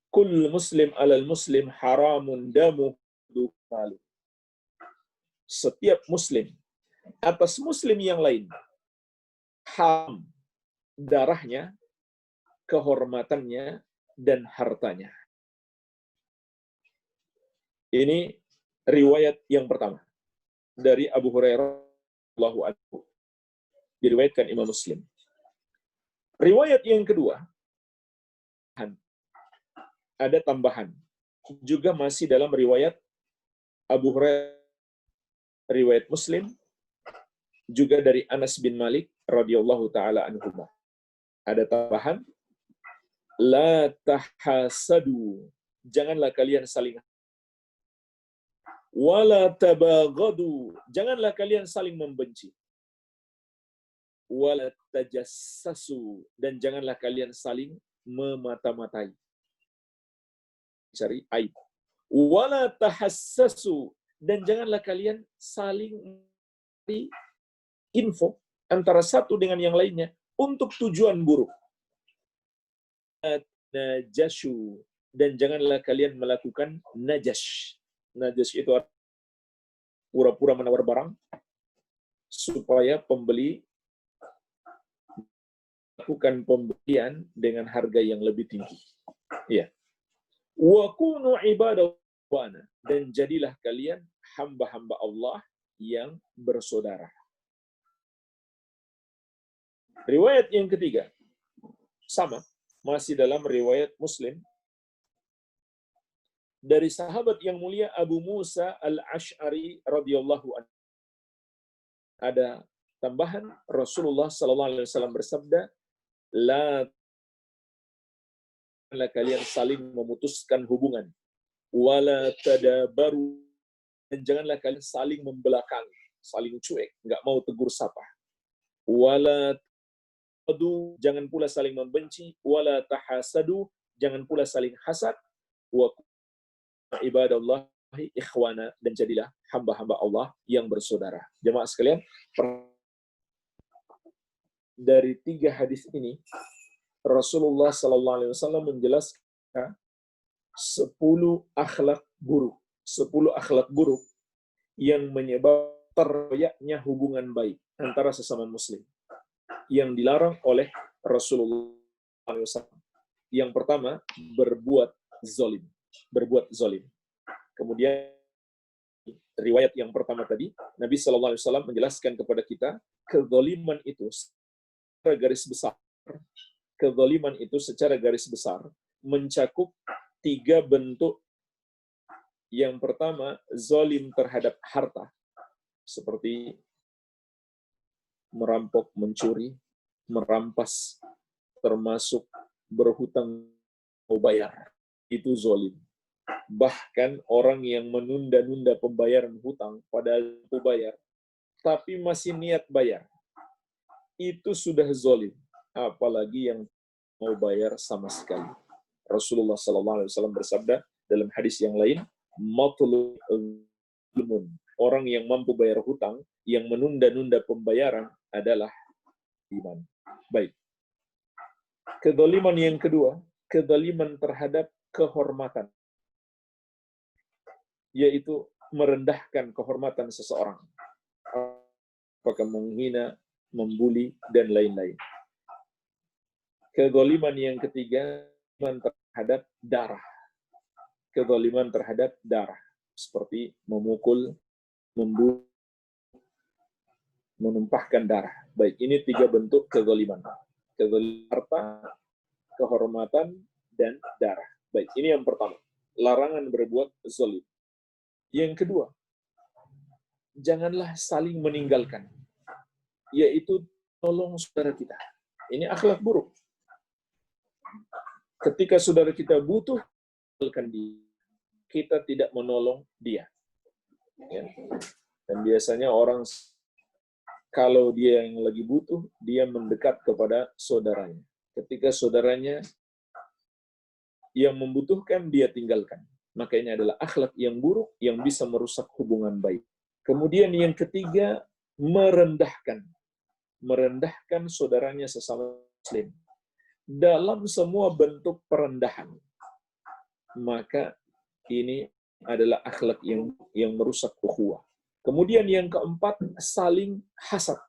S1: Kull muslim alal muslim haramun damu. Setiap muslim atas muslim yang lain haram darahnya, kehormatannya, dan hartanya. Ini riwayat yang pertama dari Abu Hurairah radhiyallahu anhu, diriwayatkan Imam Muslim. Riwayat yang kedua, ada tambahan, juga masih dalam riwayat Abu Hurairah, riwayat Muslim, juga dari Anas bin Malik radhiyallahu taala anhu. Ada tambahan, la tahasadu, janganlah kalian saling, wala tabaghadu, janganlah kalian saling membenci, wala tajassasu, dan janganlah kalian saling memata-matai, cari aib, wala tahassasu, dan janganlah kalian saling mencari info antara satu dengan yang lainnya untuk tujuan buruk. Najashu, dan janganlah kalian melakukan najash. Najash itu pura-pura menawar barang supaya pembeli lakukan pembelian dengan harga yang lebih tinggi. Ya. Wa kunu ibadawana, dan jadilah kalian hamba-hamba Allah yang bersaudara. Riwayat yang ketiga sama, masih dalam riwayat Muslim dari sahabat yang mulia Abu Musa Al-Asy'ari radhiyallahu anhu. Ada tambahan, Rasulullah sallallahu alaihi wasallam bersabda, la kalian saling memutuskan hubungan, wala tadabaru, dan janganlah kalian saling membelakangi, saling cuek, enggak mau tegur sapa. Wala tadu, jangan pula saling membenci, wala tahasadu, jangan pula saling hasad, wa ibadallahi ikhwana, dan jadilah hamba-hamba Allah yang bersaudara. Jemaah sekalian, dari 3 hadis ini Rasulullah sallallahu alaihi wasallam menjelaskan 10 akhlak buruk. 10 akhlak buruk yang menyebabkan terkoyaknya hubungan baik antara sesama muslim yang dilarang oleh Rasulullah sallallahu alaihi wasallam. Yang pertama, berbuat zalim. Berbuat zalim. Kemudian riwayat yang pertama tadi, Nabi sallallahu alaihi wasallam menjelaskan kepada kita, kezaliman itu secara garis besar, kezaliman itu secara garis besar mencakup 3 bentuk. Yang pertama, zalim terhadap harta, seperti merampok, mencuri, merampas, termasuk berhutang mau bayar. Itu zalim. Bahkan orang yang menunda-nunda pembayaran hutang padahal mau bayar, tapi masih niat bayar, itu sudah zalim. Apalagi yang mau bayar sama sekali. Rasulullah SAW bersabda dalam hadis yang lain, matlul orang yang mampu bayar hutang, yang menunda-nunda pembayaran adalah iman. Baik. Kezaliman yang kedua, kezaliman terhadap kehormatan, yaitu merendahkan kehormatan seseorang, apakah menghina, membuli, dan lain-lain. Kezaliman yang ketiga, terhadap darah. Kezaliman terhadap darah, seperti memukul, membunuh, menumpahkan darah. Baik, ini 3 bentuk kezaliman. Kezaliman harta, kehormatan, dan darah. Baik, ini yang pertama. Larangan berbuat zalim. Yang kedua, janganlah saling meninggalkan, yaitu tolong saudara kita. Ini akhlak buruk. Ketika saudara kita butuh, kita tidak menolong dia. Ya. Dan biasanya orang, kalau dia yang lagi butuh, dia mendekat kepada saudaranya. Ketika saudaranya yang membutuhkan, dia tinggalkan. Maka ini adalah akhlak yang buruk yang bisa merusak hubungan baik. Kemudian yang ketiga, merendahkan. Merendahkan saudaranya sesama muslim dalam semua bentuk perendahan. Maka ini adalah akhlak yang merusak ukhuwah. Kemudian yang keempat, saling hasad.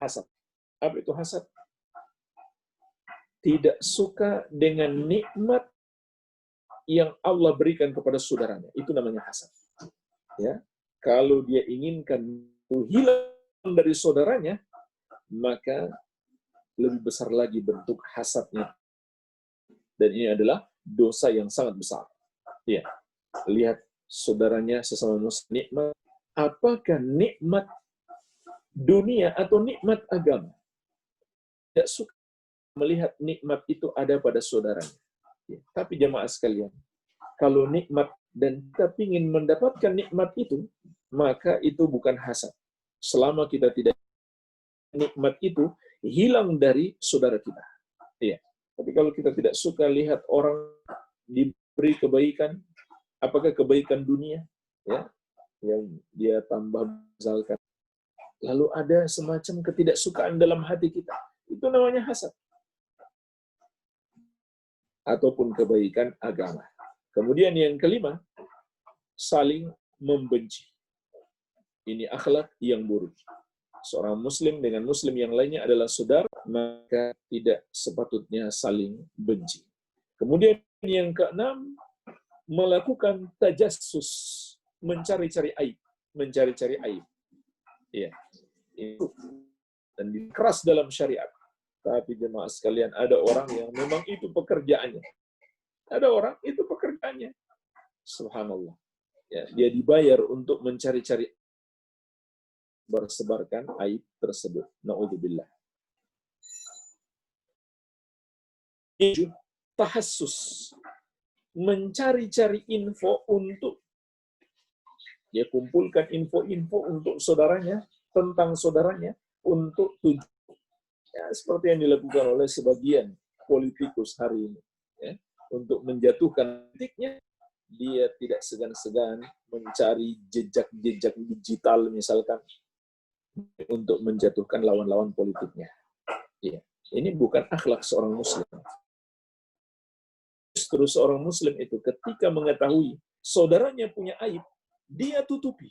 S1: Hasad. Apa itu hasad? Tidak suka dengan nikmat yang Allah berikan kepada saudaranya. Itu namanya hasad. Ya. Kalau dia inginkan hilang dari saudaranya, maka lebih besar lagi bentuk hasadnya. Dan ini adalah dosa yang sangat besar. Ya. Lihat saudaranya sesama muslim nikmat. Apakah nikmat dunia atau nikmat agama? Tidak suka melihat nikmat itu ada pada saudaranya. Ya. Tapi jamaah sekalian, kalau nikmat dan kita ingin mendapatkan nikmat itu, maka itu bukan hasad. Selama kita tidak nikmat itu hilang dari saudara kita. Ya. Tapi kalau kita tidak suka lihat orang diberi kebaikan, apakah kebaikan dunia, ya, yang dia tambah misalkan, lalu ada semacam ketidaksukaan dalam hati kita, itu namanya hasad. Ataupun kebaikan agama. Kemudian yang kelima, saling membenci. Ini akhlak yang buruk. Seorang muslim dengan muslim yang lainnya adalah saudara, maka tidak sepatutnya saling benci. Kemudian yang keenam, melakukan tajassus, mencari-cari aib, mencari-cari aib. Ya, itu dan keras dalam syariat. Tapi jemaah sekalian, ada orang yang memang itu pekerjaannya. Ada orang itu pekerjaannya. Subhanallah. Ya, dia dibayar untuk mencari-cari, bersebarkan aib tersebut. Na'udzubillah. Tahassus, mencari-cari info untuk dia kumpulkan info-info untuk saudaranya, tentang saudaranya, untuk tujuan. Ya, seperti yang dilakukan oleh sebagian politikus hari ini. Ya, untuk menjatuhkan politiknya, dia tidak segan-segan mencari jejak-jejak digital misalkan, untuk menjatuhkan lawan-lawan politiknya. Ya, ini bukan akhlak seorang muslim. Justru seorang muslim itu ketika mengetahui saudaranya punya aib, dia tutupi.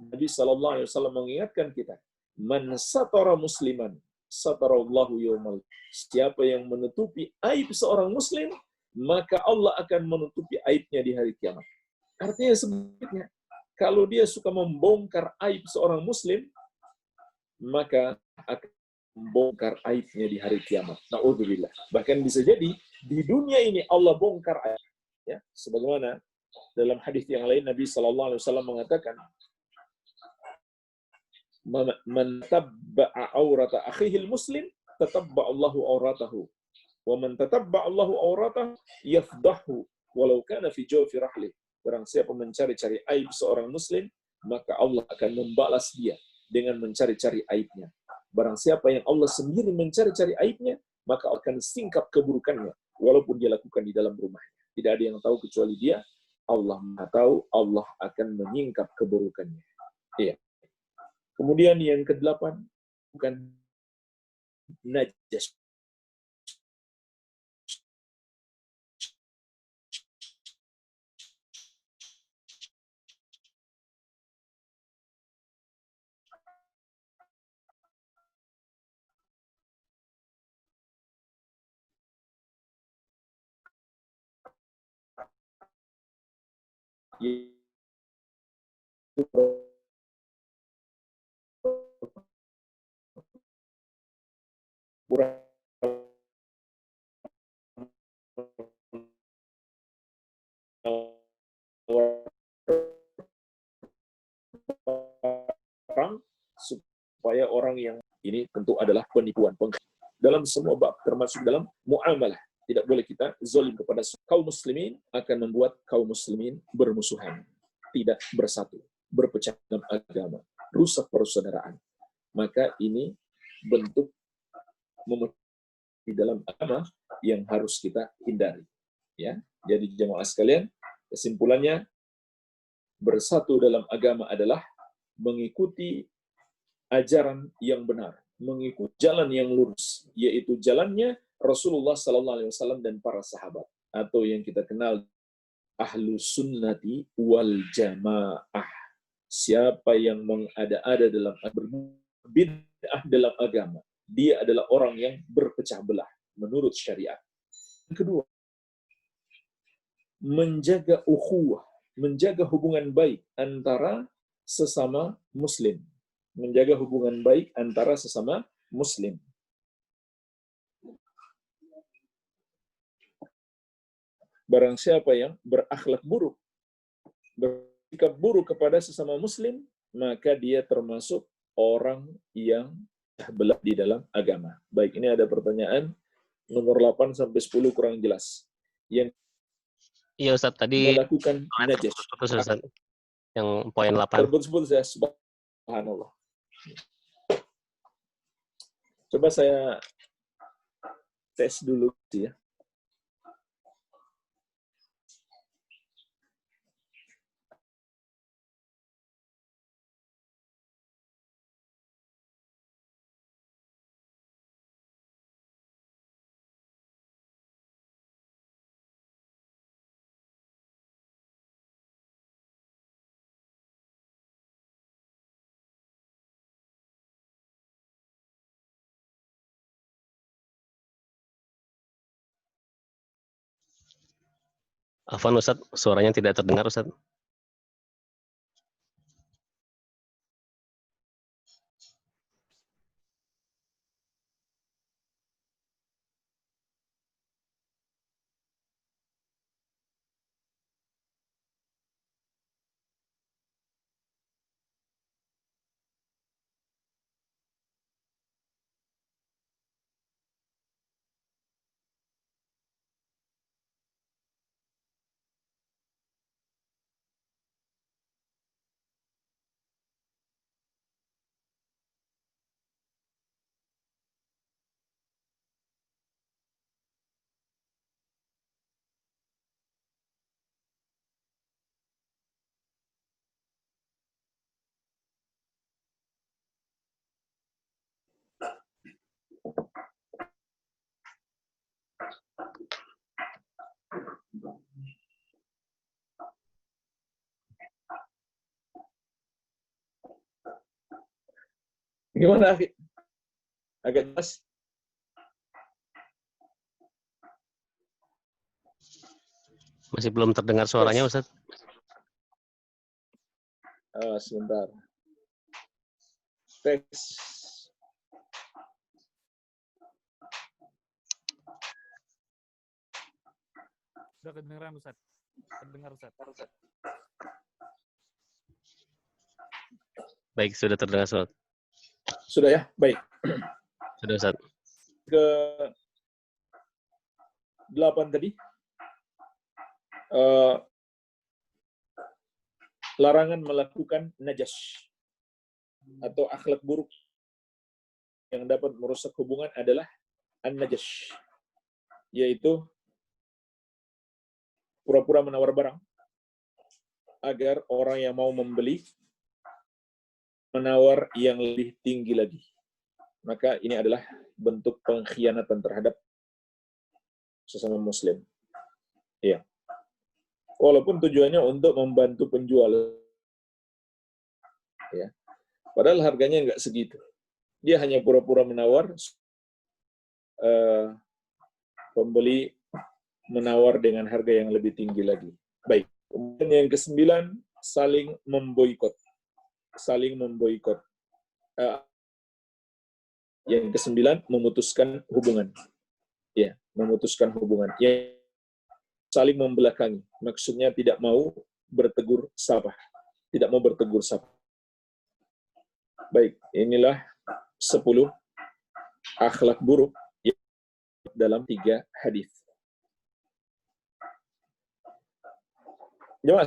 S1: Nabi SAW mengingatkan kita, man satara musliman, satarallahu yaumal. Siapa yang menutupi aib seorang muslim, maka Allah akan menutupi aibnya di hari kiamat. Artinya sebaliknya, kalau dia suka membongkar aib seorang muslim, maka akan membongkar aibnya di hari kiamat. Na'udzubillah. Bahkan bisa jadi di dunia ini Allah bongkar aib. Ya, sebagaimana dalam hadis yang lain Nabi SAW mengatakan, man tabba'a aurata akhihil muslim, tatabba Allahu auratahu. Wa man tatabba Allahu auratahu yafdahu walau kana fi jawfi rahli. Barang siapa mencari-cari aib seorang muslim, maka Allah akan membalas dia dengan mencari-cari aibnya. Barang siapa yang Allah sendiri mencari-cari aibnya, maka akan singkap keburukannya, walaupun dia lakukan di dalam rumahnya. Tidak ada yang tahu kecuali dia. Allah Maha tahu, Allah akan menyingkap keburukannya. Iya. Kemudian yang kedelapan, bukan najas. Orang supaya orang yang ini tentu adalah penipuan. Dalam semua bab, termasuk dalam muamalah, tidak boleh kita zalim kepada kaum muslimin, akan membuat kaum muslimin bermusuhan, tidak bersatu, berpecah dalam agama, rusak persaudaraan. Maka ini bentuk di dalam agama yang harus kita hindari. Ya, jadi jemaah sekalian, kesimpulannya, bersatu dalam agama adalah mengikuti ajaran yang benar, mengikuti jalan yang lurus, yaitu jalannya Rasulullah SAW dan para sahabat, atau yang kita kenal ahlus sunnati wal jamaah. Siapa yang mengada-ada dalam berbid'ah dalam agama, dia adalah orang yang berpecah belah menurut syariat. Yang kedua, menjaga ukhuwah, menjaga hubungan baik antara sesama muslim. Menjaga hubungan baik antara sesama muslim. Barang siapa yang berakhlak buruk, bersikap buruk kepada sesama muslim, maka dia termasuk orang yang belah di dalam agama. Baik, ini ada pertanyaan nomor 8 sampai 10 kurang jelas. Yang
S2: Iya Ustaz, tadi
S1: melakukan najas.
S2: putus Ustaz. Yang poin 8.
S1: Terputus-putus ya, subhanallah. Coba saya tes dulu ya.
S2: Afwan Ustadz, suaranya tidak terdengar Ustadz.
S1: Gimana, Akhi? Agak jelas?
S2: Masih belum terdengar suaranya
S1: Yes.
S2: Ustadz.
S1: Sebentar. Tes.
S3: Sudah kedengeran Ustaz. Terdengar Ustaz.
S2: Baik, sudah terdengar Ustadz.
S1: Sudah ya? Baik.
S2: Sudah Ustadz.
S1: Ke 8 tadi. Larangan melakukan najas atau akhlak buruk yang dapat merusak hubungan adalah an-najas, yaitu pura-pura menawar barang agar orang yang mau membeli menawar yang lebih tinggi lagi. Maka ini adalah bentuk pengkhianatan terhadap sesama muslim. Iya. Walaupun tujuannya untuk membantu penjual. Ya. Padahal harganya nggak segitu. Dia hanya pura-pura menawar, pembeli menawar dengan harga yang lebih tinggi lagi. Baik. Kemudian yang ke-9, saling memboikot. Saling memboikot. Yang ke-9, memutuskan hubungan. Ya, memutuskan hubungan. Ya, saling membelakangi. Maksudnya tidak mau bertegur sapa. Tidak mau bertegur sapa. Baik, inilah 10 akhlak buruk dalam 3 hadis. Jemaah,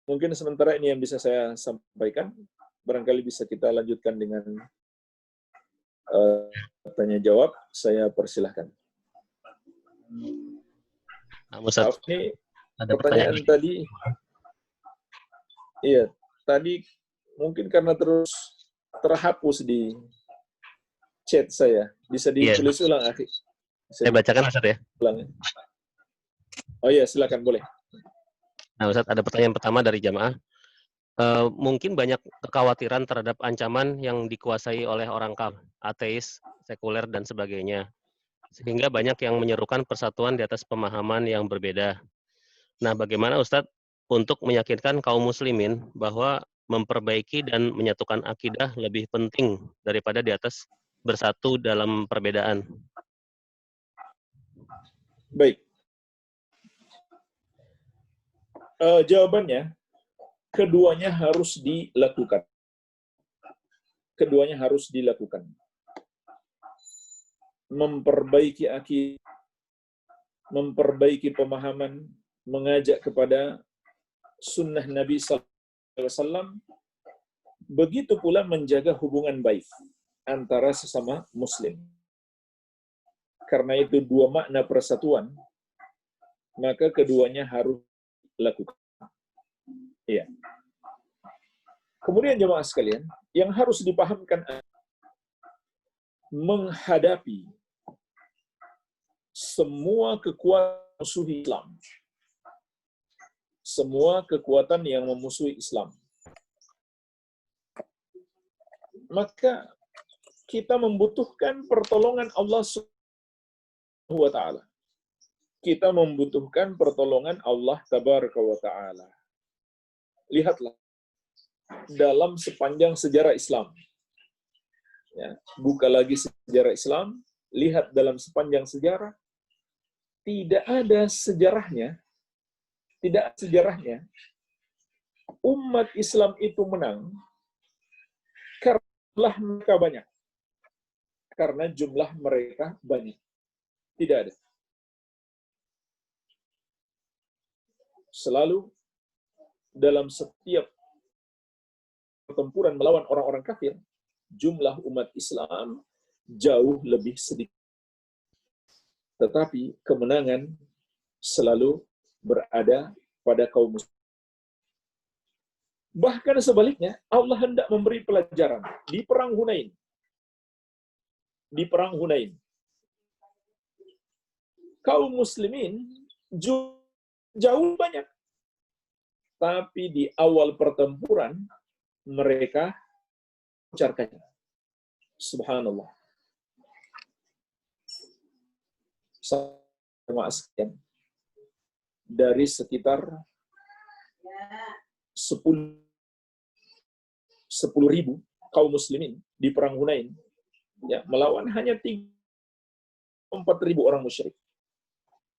S1: mungkin sementara ini yang bisa saya sampaikan. Barangkali bisa kita lanjutkan dengan tanya jawab. Saya persilahkan.
S2: Ustadz,
S1: Maaf, ini
S2: ada
S1: pertanyaan tadi. Iya, tadi mungkin karena terus terhapus di chat saya. Bisa ditulis ulang, Akhi?
S2: Saya bacakan Ustadz ya.
S1: Ulang. Oh iya, silakan, boleh.
S2: Nah Ustadz, ada pertanyaan pertama dari jamaah. Mungkin banyak kekhawatiran terhadap ancaman yang dikuasai oleh orang ateis, sekuler, dan sebagainya. Sehingga banyak yang menyerukan persatuan di atas pemahaman yang berbeda. Nah, bagaimana Ustadz untuk meyakinkan kaum muslimin bahwa memperbaiki dan menyatukan akidah lebih penting daripada di atas bersatu dalam perbedaan?
S1: Baik. Jawabannya, keduanya harus dilakukan. Keduanya harus dilakukan. Memperbaiki akidah, memperbaiki pemahaman, mengajak kepada sunnah Nabi SAW, begitu pula menjaga hubungan baik antara sesama muslim. Karena itu 2 makna persatuan, maka keduanya harus dilakukan. Iya. Kemudian jemaah sekalian, yang harus dipahamkan menghadapi semua kekuatan musuh Islam. Semua kekuatan yang memusuhi Islam. Maka kita membutuhkan pertolongan Allah Subhanahu wa taala. kita membutuhkan pertolongan Allah Tabaraka wa Ta'ala. Lihatlah, dalam sepanjang sejarah Islam, ya, buka lagi sejarah Islam, lihat dalam sepanjang sejarah, tidak ada sejarahnya umat Islam itu menang karena mereka banyak. Karena jumlah mereka banyak. Tidak ada. Selalu dalam setiap pertempuran melawan orang-orang kafir, jumlah umat Islam jauh lebih sedikit. Tetapi kemenangan selalu berada pada kaum muslim. Bahkan sebaliknya, Allah hendak memberi pelajaran di perang Hunain. Di perang Hunain, kaum muslimin jauh banyak. Tapi di awal pertempuran, mereka kocar-kacir. Subhanallah. Sama sekian. Dari sekitar 10.000 kaum muslimin di perang Hunain, ya, melawan hanya 3-4.000 orang musyrik.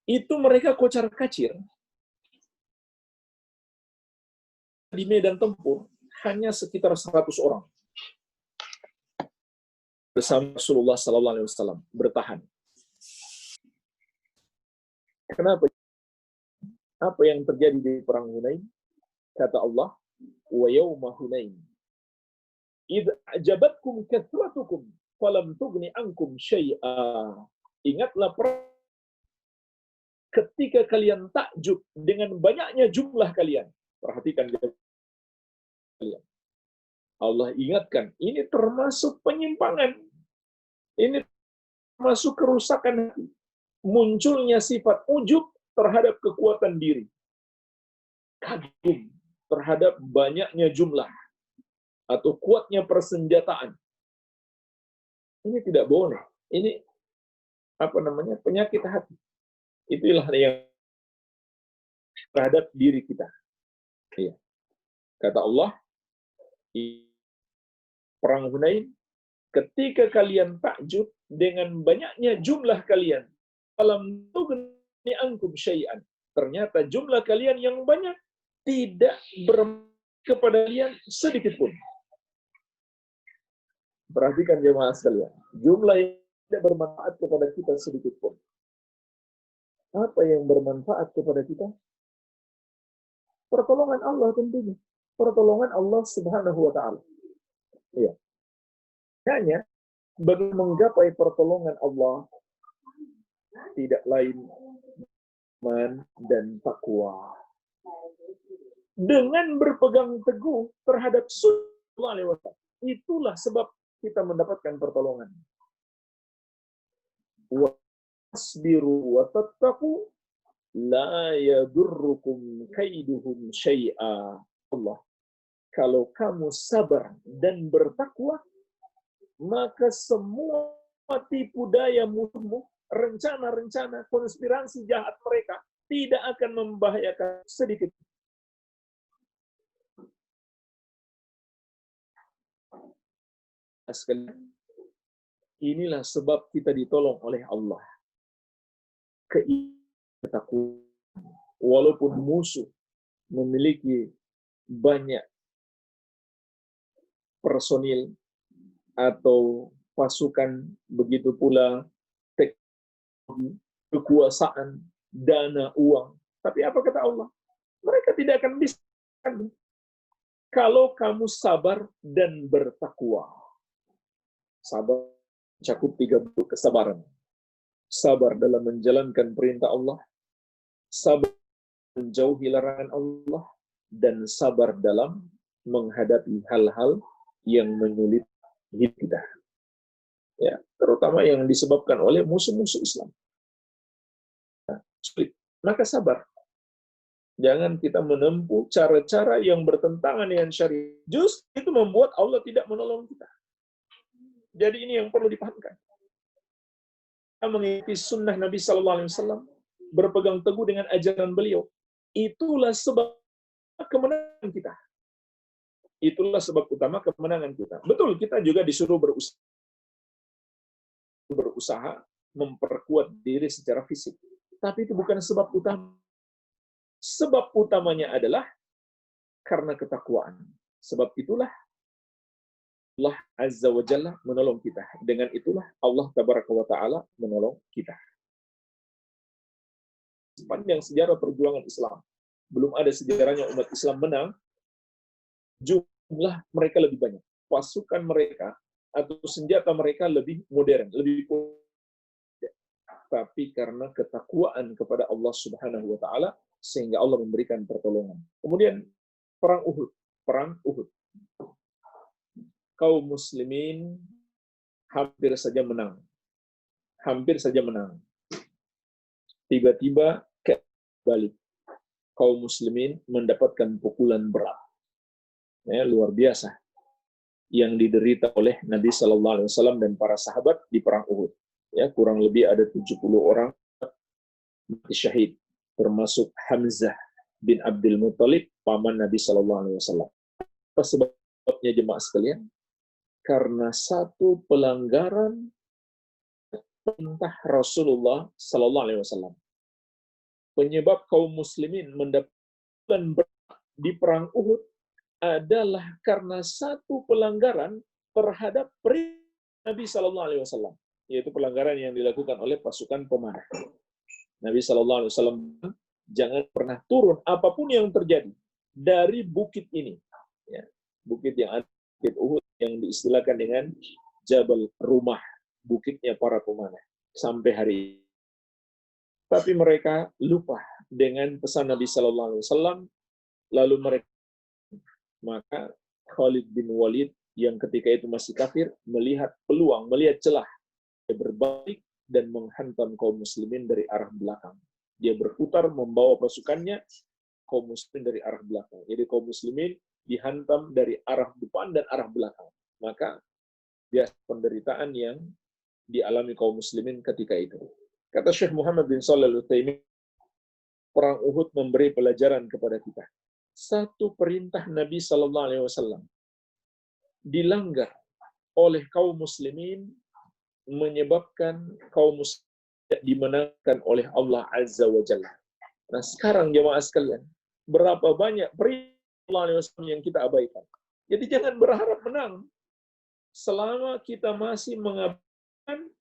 S1: Itu mereka kocar-kacir di medan tempur hanya sekitar 100 orang. Bersama Rasulullah sallallahu alaihi wasallam bertahan. Kenapa? Apa yang terjadi di perang Hunain? Kata Allah, wa yauma Hunain idz ajabatkum kathratukum falam tughni ankum syai'a. Ingatlah ketika kalian takjub dengan banyaknya jumlah kalian. Perhatikan kalian. Allah ingatkan, ini termasuk penyimpangan. Ini termasuk kerusakan hati. Munculnya sifat ujub terhadap kekuatan diri. Kagum terhadap banyaknya jumlah atau kuatnya persenjataan. Ini tidak boleh. Ini penyakit hati. Itulah yang terhadap diri kita. Iya. Kata Allah, perang Hunain, ketika kalian takjub dengan banyaknya jumlah kalian, falam tughni ankum syai'an. Ternyata jumlah kalian yang banyak tidak bermanfaat kepada kalian sedikit pun. Perhatikan jemaah sekalian, jumlah yang tidak bermanfaat kepada kita sedikit pun. Apa yang bermanfaat kepada kita? Pertolongan Allah tentunya. Pertolongan Allah Subhanahu wa Ta'ala. Iya. Hanya bagi menggapai pertolongan Allah tidak lain iman dan takwa. Dengan berpegang teguh terhadap Sallallahu Alaihi Wasallam, itulah sebab kita mendapatkan pertolongan. Wasbiru wa tattaqu la yadurrukum kaiduhum syai'a. Allah, kalau kamu sabar dan bertakwa, maka semua tipu daya musuhmu, rencana-rencana, konspirasi jahat mereka tidak akan membahayakan sedikit. Sekalian, inilah sebab kita ditolong oleh Allah. Ketakwaan, walaupun musuh memiliki banyak personil atau pasukan, begitu pula teknologi, kekuasaan, dana, uang. Tapi apa kata Allah? Mereka tidak akan bisa kalau kamu sabar dan bertakwa. Sabar mencakup 3 bentuk kesabaran. Sabar dalam menjalankan perintah Allah, sabar menjauhi larangan Allah, dan sabar dalam menghadapi hal-hal yang menyulit hidup kita. Ya, terutama yang disebabkan oleh musuh-musuh Islam. Sulit. Maka sabar. Jangan kita menempuh cara-cara yang bertentangan dengan syariat. Justru itu membuat Allah tidak menolong kita. Jadi ini yang perlu dipahamkan. Kita mengikuti sunnah Nabi Sallallahu Alaihi Wasallam berpegang teguh dengan ajaran beliau. Itulah sebab kemenangan kita. Itulah sebab utama kemenangan kita. Betul, kita juga disuruh berusaha memperkuat diri secara fisik. Tapi itu bukan sebab utama. Sebab utamanya adalah karena ketakwaan. Sebab itulah Allah Azza wa Jalla menolong kita. Dengan itulah Allah Tabaraka wa Ta'ala menolong kita. Sepanjang sejarah perjuangan Islam, belum ada sejarahnya umat Islam menang, jumlah mereka lebih banyak. Pasukan mereka atau senjata mereka lebih modern, lebih kuat. Tapi karena ketakwaan kepada Allah Subhanahu wa Ta'ala, sehingga Allah memberikan pertolongan. Kemudian perang Uhud. Kaum muslimin hampir saja menang. Tiba-tiba balik. Kaum muslimin mendapatkan pukulan berat. Ya, luar biasa. Yang diderita oleh Nabi Shallallahu Alaihi Wasallam dan para sahabat di perang Uhud. Ya, kurang lebih ada 70 orang mati syahid, termasuk Hamzah bin Abdul Muttalib, paman Nabi Shallallahu Alaihi Wasallam. Apa sebabnya jemaah sekalian? Karena satu pelanggaran perintah Rasulullah Sallallahu Alaihi Wasallam. Penyebab kaum muslimin mendapatkan berat di perang Uhud adalah karena satu pelanggaran terhadap perintah Nabi Sallallahu Alaihi Wasallam, yaitu pelanggaran yang dilakukan oleh pasukan pemanah. Nabi Sallallahu Alaihi Wasallam, jangan pernah turun apapun yang terjadi dari bukit ini, ya, bukit yang ada, bukit Uhud yang diistilahkan dengan Jabal Rumah, bukitnya para pemanah, sampai hari ini. Tapi mereka lupa dengan pesan Nabi Sallallahu Alaihi Wasallam, lalu maka Khalid bin Walid yang ketika itu masih kafir melihat peluang, melihat celah, dia berbalik dan menghantam kaum muslimin dari arah belakang. Dia berputar membawa pasukannya kaum muslimin dari arah belakang. Jadi kaum muslimin dihantam dari arah depan dan arah belakang. Maka biasa penderitaan yang dialami kaum muslimin ketika itu. Kata Syekh Muhammad bin Shalih Al-Utsaimin, perang Uhud memberi pelajaran kepada kita. Satu perintah Nabi Sallallahu Alaihi Wasallam dilanggar oleh kaum muslimin, menyebabkan kaum muslimin dimenangkan oleh Allah Azza wa Jalla. Nah sekarang jemaah sekalian, berapa banyak perintah Allah Alaihi Wasallam yang kita abaikan. Jadi jangan berharap menang selama kita masih mengabaikan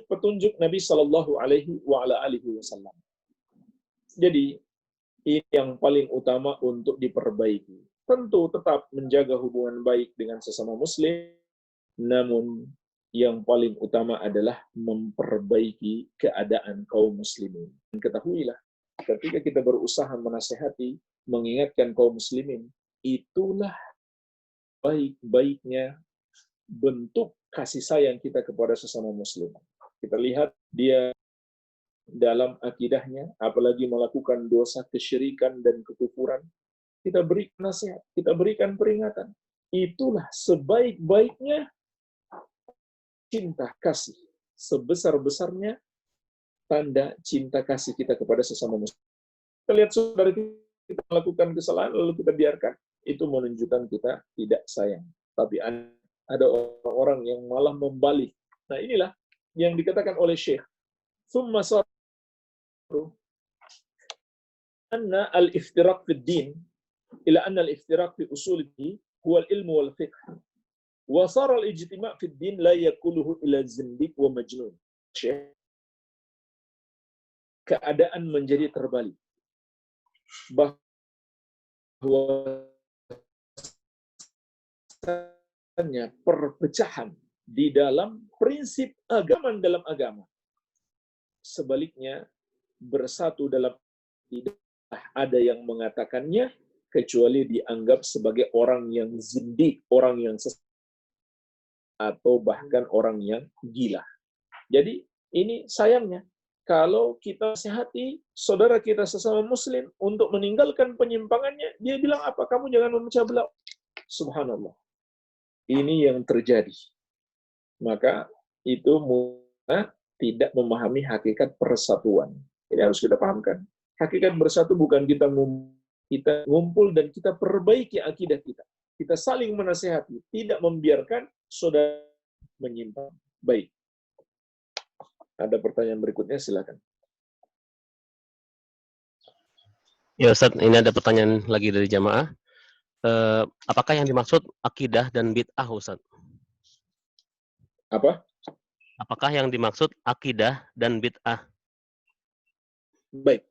S1: petunjuk Nabi Sallallahu Alaihi Wasallam. Jadi ini yang paling utama untuk diperbaiki. Tentu tetap menjaga hubungan baik dengan sesama muslim, namun yang paling utama adalah memperbaiki keadaan kaum muslimin. Dan ketahuilah, ketika kita berusaha menasehati, mengingatkan kaum muslimin, itulah baik-baiknya bentuk kasih sayang kita kepada sesama muslim. Kita lihat dia dalam akidahnya, apalagi melakukan dosa kesyirikan dan kekufuran, kita berikan nasihat, kita berikan peringatan. Itulah sebaik-baiknya cinta kasih, sebesar-besarnya tanda cinta kasih kita kepada sesama muslim. Kita lihat saudara kita melakukan kesalahan, lalu kita biarkan, itu menunjukkan kita tidak sayang. Tapi ada orang-orang yang malah membalik. Nah inilah yang dikatakan oleh Syekh. Thumma anna al-iftiraq fi din ila anna al-iftiraq fi usulihi huwa al-ilmu wal fiqh. Wa sara al-ijtima' fi din la yakuluhu ila zindiq wa majnun. Keadaan menjadi terbalik. Bahwa perpecahan di dalam prinsip agama dalam agama. Sebaliknya bersatu dalam tidak ada yang mengatakannya kecuali dianggap sebagai orang yang zindik, orang yang sesat, atau bahkan orang yang gila. Jadi ini sayangnya kalau kita nasihati saudara kita sesama muslim untuk meninggalkan penyimpangannya, dia bilang apa? Kamu jangan memecah belah. Subhanallah. Ini yang terjadi. Maka itu tidak memahami hakikat persatuan. Ini harus kita pahamkan. Hakikat bersatu bukan kita ngumpul dan kita perbaiki akidah kita. Kita saling menasihati, tidak membiarkan saudara menyimpang. Baik. Ada pertanyaan berikutnya, silakan.
S2: Ya Ustaz, ini ada pertanyaan lagi dari jamaah. Apakah yang dimaksud akidah dan bid'ah, Ustaz?
S1: Apa?
S2: Apakah yang dimaksud akidah dan bid'ah?
S1: Baik.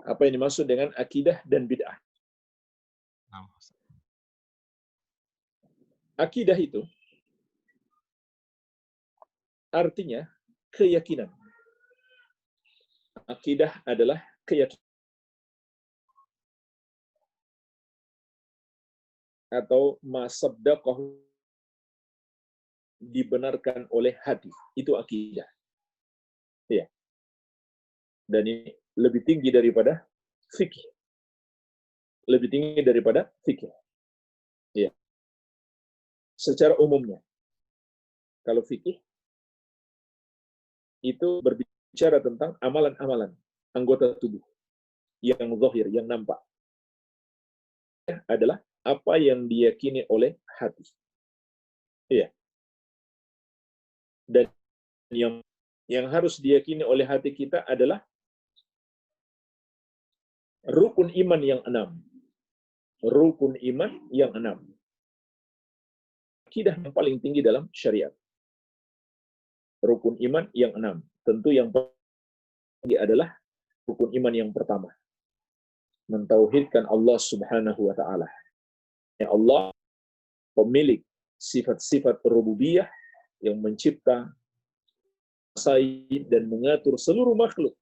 S1: Apa yang dimaksud dengan akidah dan bid'ah? Akidah itu artinya keyakinan. Akidah adalah keyakinan. Atau masaddaqahu, dibenarkan oleh hati. Itu akidah. Ya. Dan ini lebih tinggi daripada fikih. Lebih tinggi daripada fikih. Ya. Secara umumnya. Kalau fikih itu berbicara tentang amalan-amalan anggota tubuh yang zahir, yang nampak. Adalah apa yang diyakini oleh hati. Iya. Dan yang harus diyakini oleh hati kita adalah rukun iman yang 6. Rukun iman yang 6. Akidah yang paling tinggi dalam syariat. Rukun iman yang 6. Tentu yang paling tinggi adalah rukun iman yang pertama. Mentauhidkan Allah Subhanahu wa taala. Ya Allah, pemilik sifat-sifat rububiyah yang mencipta, menguasai dan mengatur seluruh makhluk,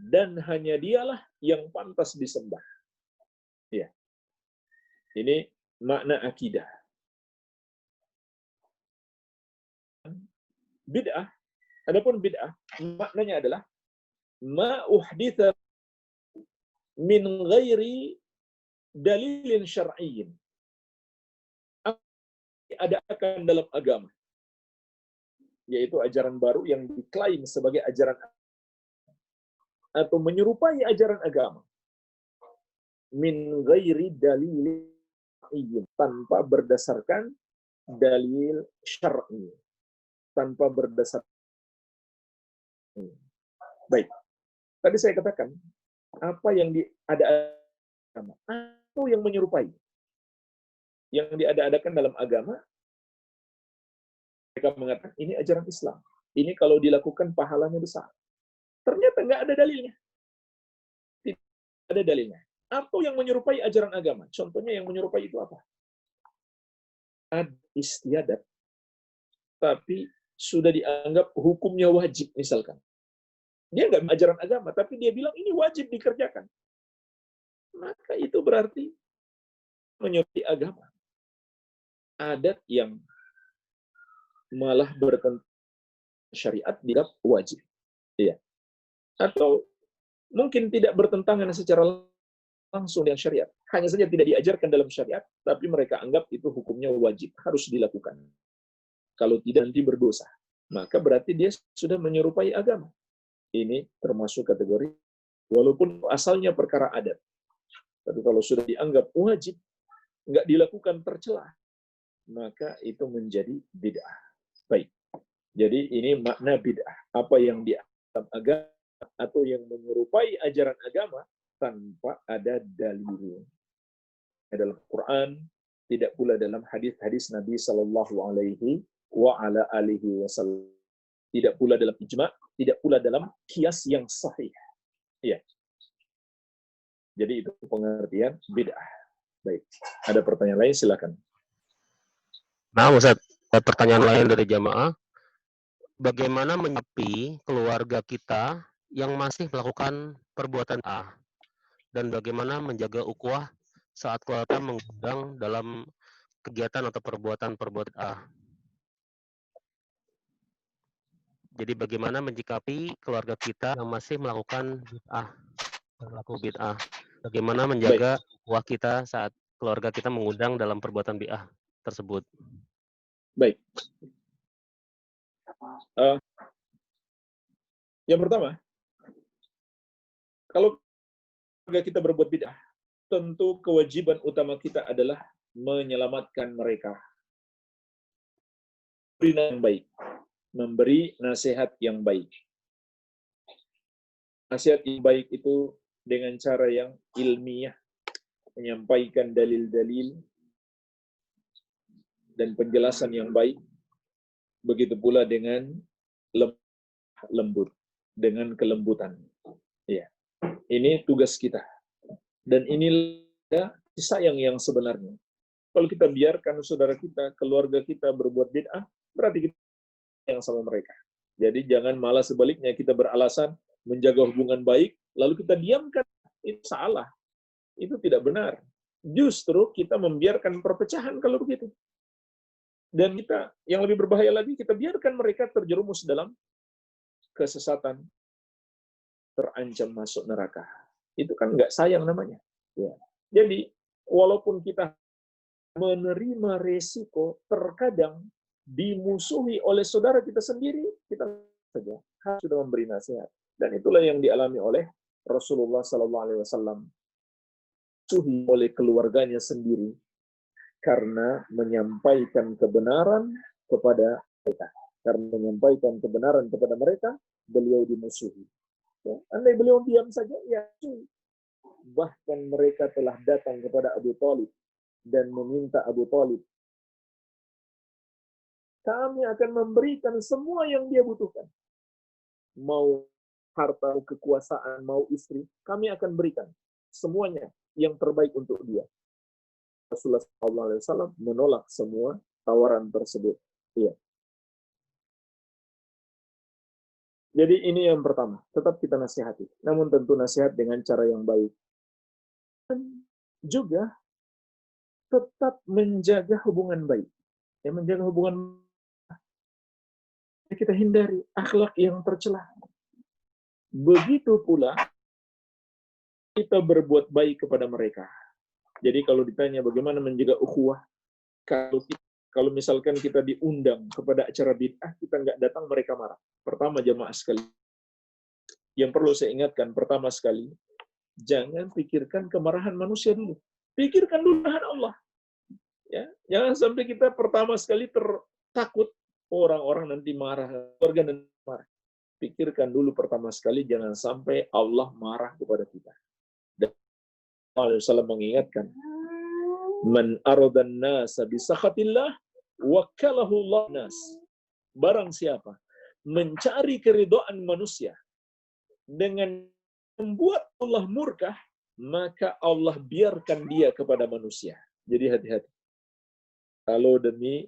S1: dan hanya dialah yang pantas disembah. Ya. Ini makna akidah. Bid'ah, adapun bid'ah maknanya adalah ma uhditha min ghairi dalilin syar'iyyin. Adakan dalam agama, yaitu ajaran baru yang diklaim sebagai ajaran atau menyerupai ajaran agama, min ghairi dalil tanpa berdasarkan dalil syar'i, tanpa berdasar. Baik, tadi saya katakan apa yang ada agama atau yang menyerupai, yang diada-adakan dalam agama. Mereka mengatakan ini ajaran Islam. Ini kalau dilakukan pahalanya besar. Ternyata nggak ada dalilnya. Tidak ada dalilnya. Atau yang menyerupai ajaran agama. Contohnya yang menyerupai itu apa? Ad istiadat. Tapi sudah dianggap hukumnya wajib misalkan. Dia nggak ajaran agama, tapi dia bilang ini wajib dikerjakan. Maka itu berarti menyerupai agama. Adat yang malah bertentangan syariat dianggap wajib. Iya. Atau mungkin tidak bertentangan secara langsung dengan syariat. Hanya saja tidak diajarkan dalam syariat, tapi mereka anggap itu hukumnya wajib, harus dilakukan. Kalau tidak nanti berdosa. Maka berarti dia sudah menyerupai agama. Ini termasuk kategori, walaupun asalnya perkara adat. Tapi kalau sudah dianggap wajib, nggak dilakukan tercela, maka itu menjadi bid'ah. Baik. Jadi ini makna bid'ah. Apa yang dianggap agama atau yang menyerupai ajaran agama tanpa ada dalil. Dalam Quran, tidak pula dalam hadis-hadis Nabi Sallallahu Alaihi Wasallam. Tidak pula dalam ijma', tidak pula dalam qiyas yang sahih. Ya. Jadi itu pengertian bid'ah. Baik. Ada pertanyaan lain, silakan.
S2: Nah, Ustaz, pertanyaan lain dari jamaah. Bagaimana menyikapi keluarga kita yang masih melakukan perbuatan A? Dan bagaimana menjaga ukhuwah saat keluarga mengundang dalam kegiatan atau perbuatan A? Jadi bagaimana menyikapi keluarga kita yang masih melakukan bid'ah? Bagaimana menjaga ukhuwah kita saat keluarga kita mengundang dalam perbuatan bid'ah tersebut?
S1: Baik. Yang pertama, Kalau keluarga kita berbuat bid'ah, tentu kewajiban utama kita adalah menyelamatkan mereka. Memberi yang baik, memberi nasihat yang baik. Nasihat yang baik itu dengan cara yang ilmiah, menyampaikan dalil-dalil dan penjelasan yang baik. Begitu pula dengan lembut, dengan kelembutan. Ya, ini tugas kita. Dan inilah sayang yang sebenarnya. Kalau kita biarkan saudara kita, keluarga kita berbuat bid'ah, berarti kita yang sama mereka. Jadi jangan malah sebaliknya kita beralasan menjaga hubungan baik, lalu kita diamkan. Itu salah. Itu tidak benar. Justru kita membiarkan perpecahan kalau begitu. Dan kita, yang lebih berbahaya lagi, kita biarkan mereka terjerumus dalam kesesatan, terancam masuk neraka. Itu kan nggak sayang namanya. Ya. Jadi, walaupun kita menerima resiko, terkadang dimusuhi oleh saudara kita sendiri, kita saja sudah memberi nasihat. Dan itulah yang dialami oleh Rasulullah SAW. Dimusuhi oleh keluarganya sendiri, karena menyampaikan kebenaran kepada mereka. Karena menyampaikan kebenaran kepada mereka, beliau dimusuhi. Ya, andai beliau diam saja, ya. Bahkan mereka telah datang kepada Abu Thalib dan meminta Abu Thalib, kami akan memberikan semua yang dia butuhkan. Mau harta, kekuasaan, mau istri, kami akan berikan semuanya yang terbaik untuk dia. Rasulullah SAW menolak semua tawaran tersebut. Iya. Jadi ini yang pertama, tetap kita nasihati. Namun tentu nasihat dengan cara yang baik. Dan juga tetap menjaga hubungan baik. Ya, menjaga hubungan, kita hindari akhlak yang tercela. Begitu pula kita berbuat baik kepada mereka. Jadi kalau ditanya bagaimana menjaga ukhuwah, kalau misalkan kita diundang kepada acara bid'ah, kita nggak datang, mereka marah. Pertama, jamaah sekali, yang perlu saya ingatkan, pertama sekali, jangan pikirkan kemarahan manusia dulu. Pikirkan dulu kemarahan Allah. Ya, jangan sampai kita pertama sekali takut orang-orang nanti marah, keluarga nanti marah. Pikirkan dulu pertama sekali, jangan sampai Allah marah kepada kita. Dan Allah SAW mengingatkan, man aradan nasa bisakhatillah wakalahu Allah nas. Barang siapa mencari keridhaan manusia dengan membuat Allah murka, maka Allah biarkan dia kepada manusia. Jadi hati-hati. Kalau demi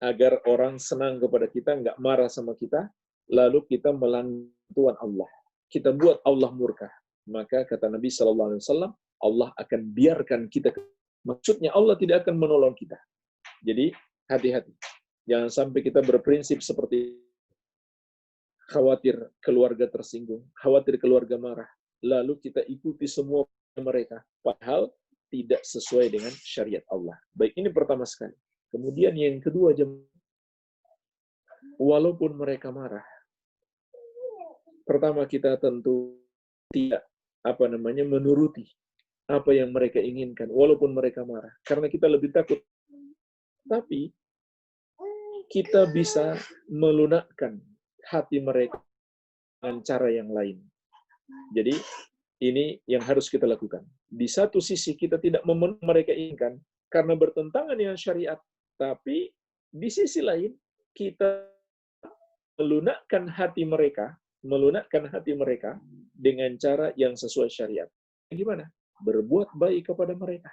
S1: agar orang senang kepada kita, nggak marah sama kita, lalu kita melanggar Tuhan Allah, kita buat Allah murka, maka kata Nabi SAW, Allah akan biarkan kita. Maksudnya Allah tidak akan menolong kita. Jadi hati-hati. Jangan sampai kita berprinsip seperti khawatir keluarga tersinggung, khawatir keluarga marah, lalu kita ikuti semua mereka, padahal tidak sesuai dengan syariat Allah. Baik, ini pertama sekali. Kemudian yang kedua, walaupun mereka marah, pertama kita tentu tidak menuruti apa yang mereka inginkan, walaupun mereka marah, karena kita lebih takut. Tapi kita bisa melunakkan hati mereka dengan cara yang lain. Jadi ini yang harus kita lakukan. Di satu sisi kita tidak memenuhi mereka inginkan karena bertentangan dengan syariat, tapi di sisi lain kita melunakkan hati mereka dengan cara yang sesuai syariat. Gimana? Berbuat baik kepada mereka,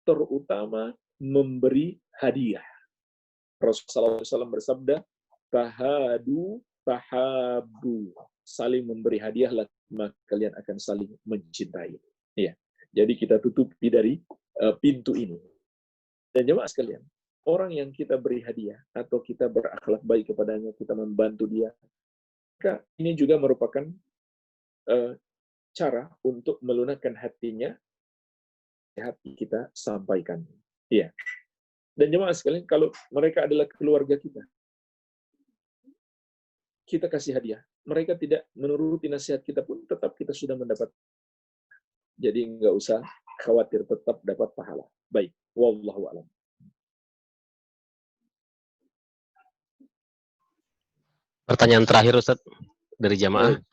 S1: terutama memberi hadiah. Rasulullah SAW bersabda, tahabu, saling memberi hadiahlah, maka kalian akan saling mencintai. Ya. Jadi kita tutupi dari pintu ini. Dan jemaah sekalian, orang yang kita beri hadiah atau kita berakhlak baik kepadanya, kita membantu dia, maka ini juga merupakan cara untuk melunakkan hatinya, hati kita sampaikan. Iya. Dan jemaah sekalian, kalau mereka adalah keluarga kita kasih hadiah. Mereka tidak menuruti nasihat kita pun, tetap kita sudah mendapat Jadi nggak usah khawatir, tetap dapat pahala. Baik, wallahu a'lam.
S2: Pertanyaan terakhir Ustaz dari jamaah.
S1: Baik.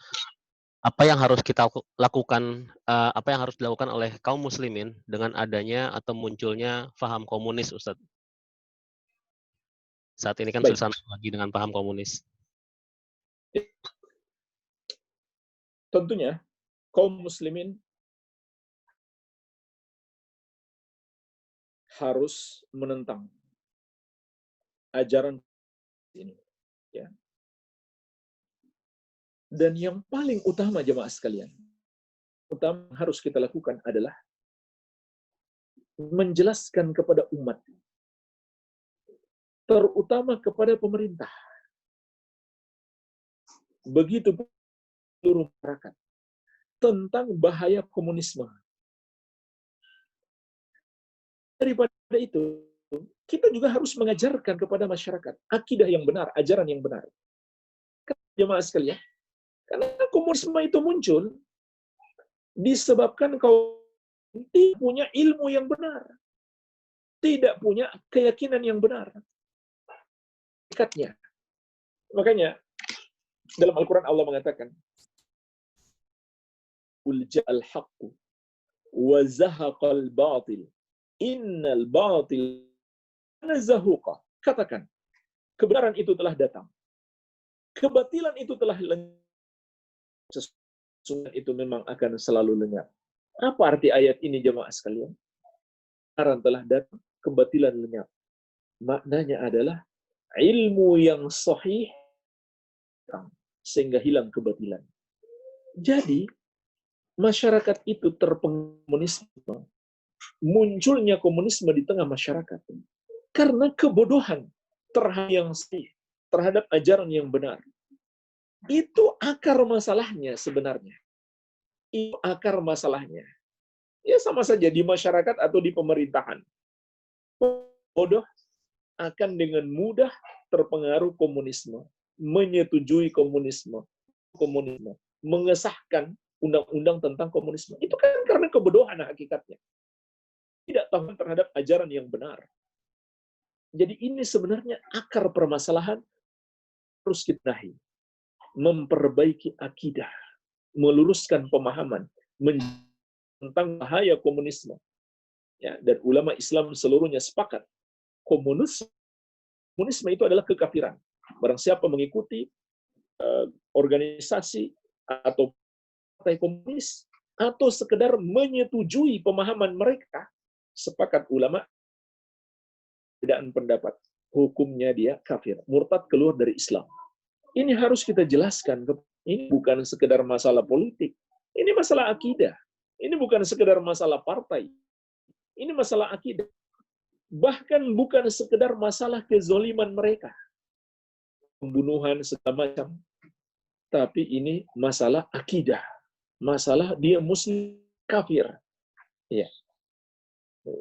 S2: Apa yang harus kita lakukan, apa yang harus dilakukan oleh kaum muslimin dengan adanya atau munculnya paham komunis, Ustaz? Saat ini kan
S1: Baik.
S2: susah lagi dengan paham komunis.
S1: Tentunya kaum muslimin harus menentang ajaran ini, ya. Dan yang paling utama jemaah sekalian, utama harus kita lakukan adalah menjelaskan kepada umat, terutama kepada pemerintah, begitu seluruh masyarakat, tentang bahaya komunisme. Daripada itu, kita juga harus mengajarkan kepada masyarakat akidah yang benar, ajaran yang benar. Jemaah sekalian, karena komunisme itu muncul disebabkan kaum tidak punya ilmu yang benar, tidak punya keyakinan yang benar. Hakikatnya. Makanya dalam Al-Quran Allah mengatakan, "Qul ja'al haqqu wa zahaqal batil, innal batil kana zahuqa." Katakan, kebenaran itu telah datang, kebatilan itu telah lenyap. Sesungguhnya itu memang akan selalu lenyap. Apa arti ayat ini jemaah sekalian? Kebenaran telah datang, kebatilan lenyap. Maknanya adalah ilmu yang sahih sehingga hilang kebatilan. Jadi masyarakat itu terpengaruh komunisme. Munculnya komunisme di tengah masyarakat karena kebodohan terhadap yang sahih, terhadap ajaran yang benar. Itu akar masalahnya sebenarnya. Itu akar masalahnya. Ya sama saja di masyarakat atau di pemerintahan. Bodoh akan dengan mudah terpengaruh komunisme, menyetujui komunisme, mengesahkan undang-undang tentang komunisme. Itu kan karena kebodohan hakikatnya. Tidak tahu terhadap ajaran yang benar. Jadi ini sebenarnya akar permasalahan harus kita nahi. Memperbaiki akidah, meluruskan pemahaman tentang bahaya komunisme. Ya, dan ulama Islam seluruhnya sepakat komunisme itu adalah kekafiran. Barang siapa mengikuti organisasi atau partai komunis atau sekedar menyetujui pemahaman mereka, sepakat ulama perbedaan pendapat, hukumnya dia kafir, murtad, keluar dari Islam. Ini harus kita jelaskan. Ini bukan sekedar masalah politik. Ini masalah akidah. Ini bukan sekedar masalah partai. Ini masalah akidah. Bahkan bukan sekedar masalah kezoliman mereka. Pembunuhan segala macam. Tapi ini masalah akidah. Masalah dia muslim kafir. Ya.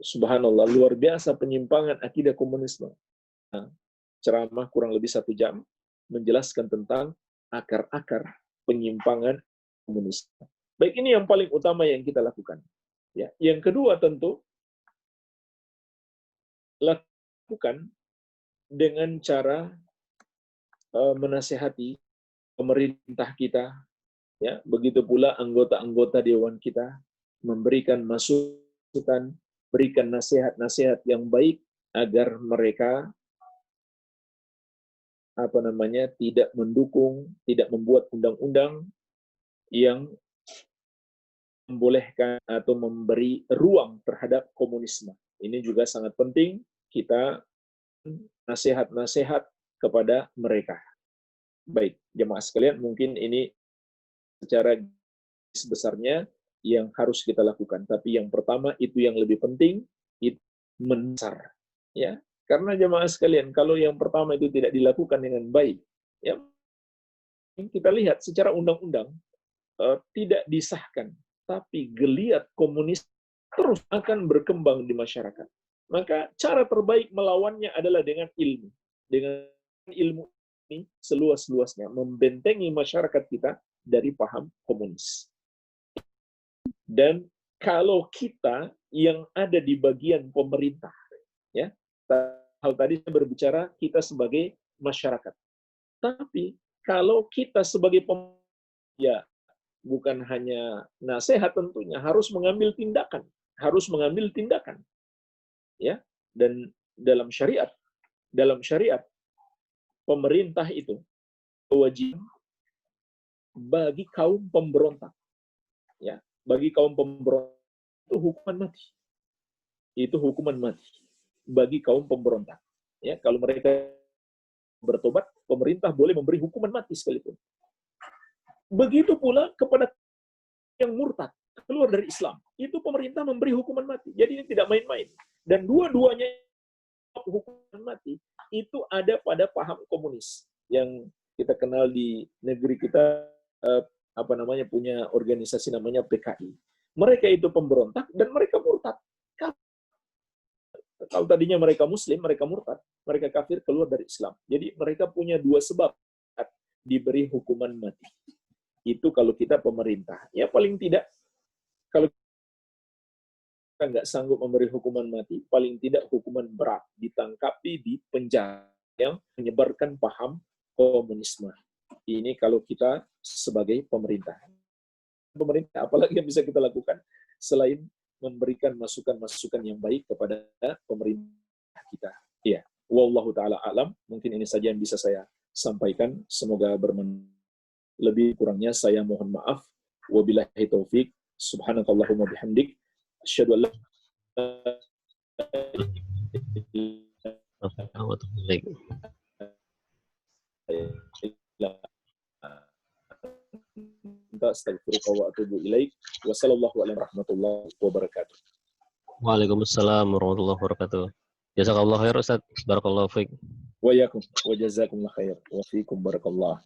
S1: Subhanallah, luar biasa penyimpangan akidah komunisme. Nah, ceramah kurang lebih 1 jam menjelaskan tentang akar-akar penyimpangan komunisme. Baik, ini yang paling utama yang kita lakukan. Ya, yang kedua tentu lakukan dengan cara menasihati pemerintah kita, ya, begitu pula anggota-anggota dewan kita memberikan masukan, berikan nasihat-nasihat yang baik agar mereka tidak mendukung, tidak membuat undang-undang yang membolehkan atau memberi ruang terhadap komunisme. Ini juga sangat penting kita nasihat-nasihat kepada mereka. Baik, jemaah sekalian, mungkin ini secara sebesarnya yang harus kita lakukan. Tapi yang pertama itu yang lebih penting, itu mendasar. Ya, karena jemaah sekalian, kalau yang pertama itu tidak dilakukan dengan baik, ya kita lihat secara undang-undang tidak disahkan, tapi geliat komunis terus akan berkembang di masyarakat. Maka cara terbaik melawannya adalah dengan ilmu. Dengan ilmu ini seluas-luasnya membentengi masyarakat kita dari paham komunis. Dan kalau kita yang ada di bagian pemerintah, ya, hal tadi saya berbicara kita sebagai masyarakat. Tapi kalau kita sebagai ya bukan hanya nasihat tentunya, harus mengambil tindakan, ya. Dan dalam syariat pemerintah itu kewajiban bagi kaum pemberontak, ya, bagi kaum pemberontak itu hukuman mati. Itu hukuman mati bagi kaum pemberontak. Ya, kalau mereka bertobat, pemerintah boleh memberi hukuman mati sekalipun. Begitu pula kepada yang murtad, keluar dari Islam, itu pemerintah memberi hukuman mati. Jadi ini tidak main-main. Dan dua-duanya hukuman mati itu ada pada paham komunis yang kita kenal di negeri kita, punya organisasi namanya PKI. Mereka itu pemberontak dan mereka murtad. Kalau tadinya mereka muslim, mereka murtad, mereka kafir, keluar dari Islam. Jadi mereka punya dua sebab diberi hukuman mati. Itu kalau kita pemerintah. Ya paling tidak, kalau kita nggak sanggup memberi hukuman mati, paling tidak hukuman berat, ditangkapi di penjara yang menyebarkan paham komunisme. Ini kalau kita sebagai pemerintah. Pemerintah, apalagi yang bisa kita lakukan selain memberikan masukan-masukan yang baik kepada pemerintah kita. Iya, wallahu taala alam. Mungkin ini saja yang bisa saya sampaikan. Semoga bermanfaat. Lebih kurangnya saya mohon maaf. Wabillahi taufik. Subhanakallahumma bihamdik. Asyhadu an la Astaghfiruka wa atubu ilaik. Wassallallahu alaihi warahmatullahi wabarakatuh.
S2: Waalaikumsalam warahmatullahi wabarakatuh. Jazakallahu khair Ustaz. Barakallahu fiik.
S1: Wa yakum wa jazakumullah khair. Wa fiikum barakallah.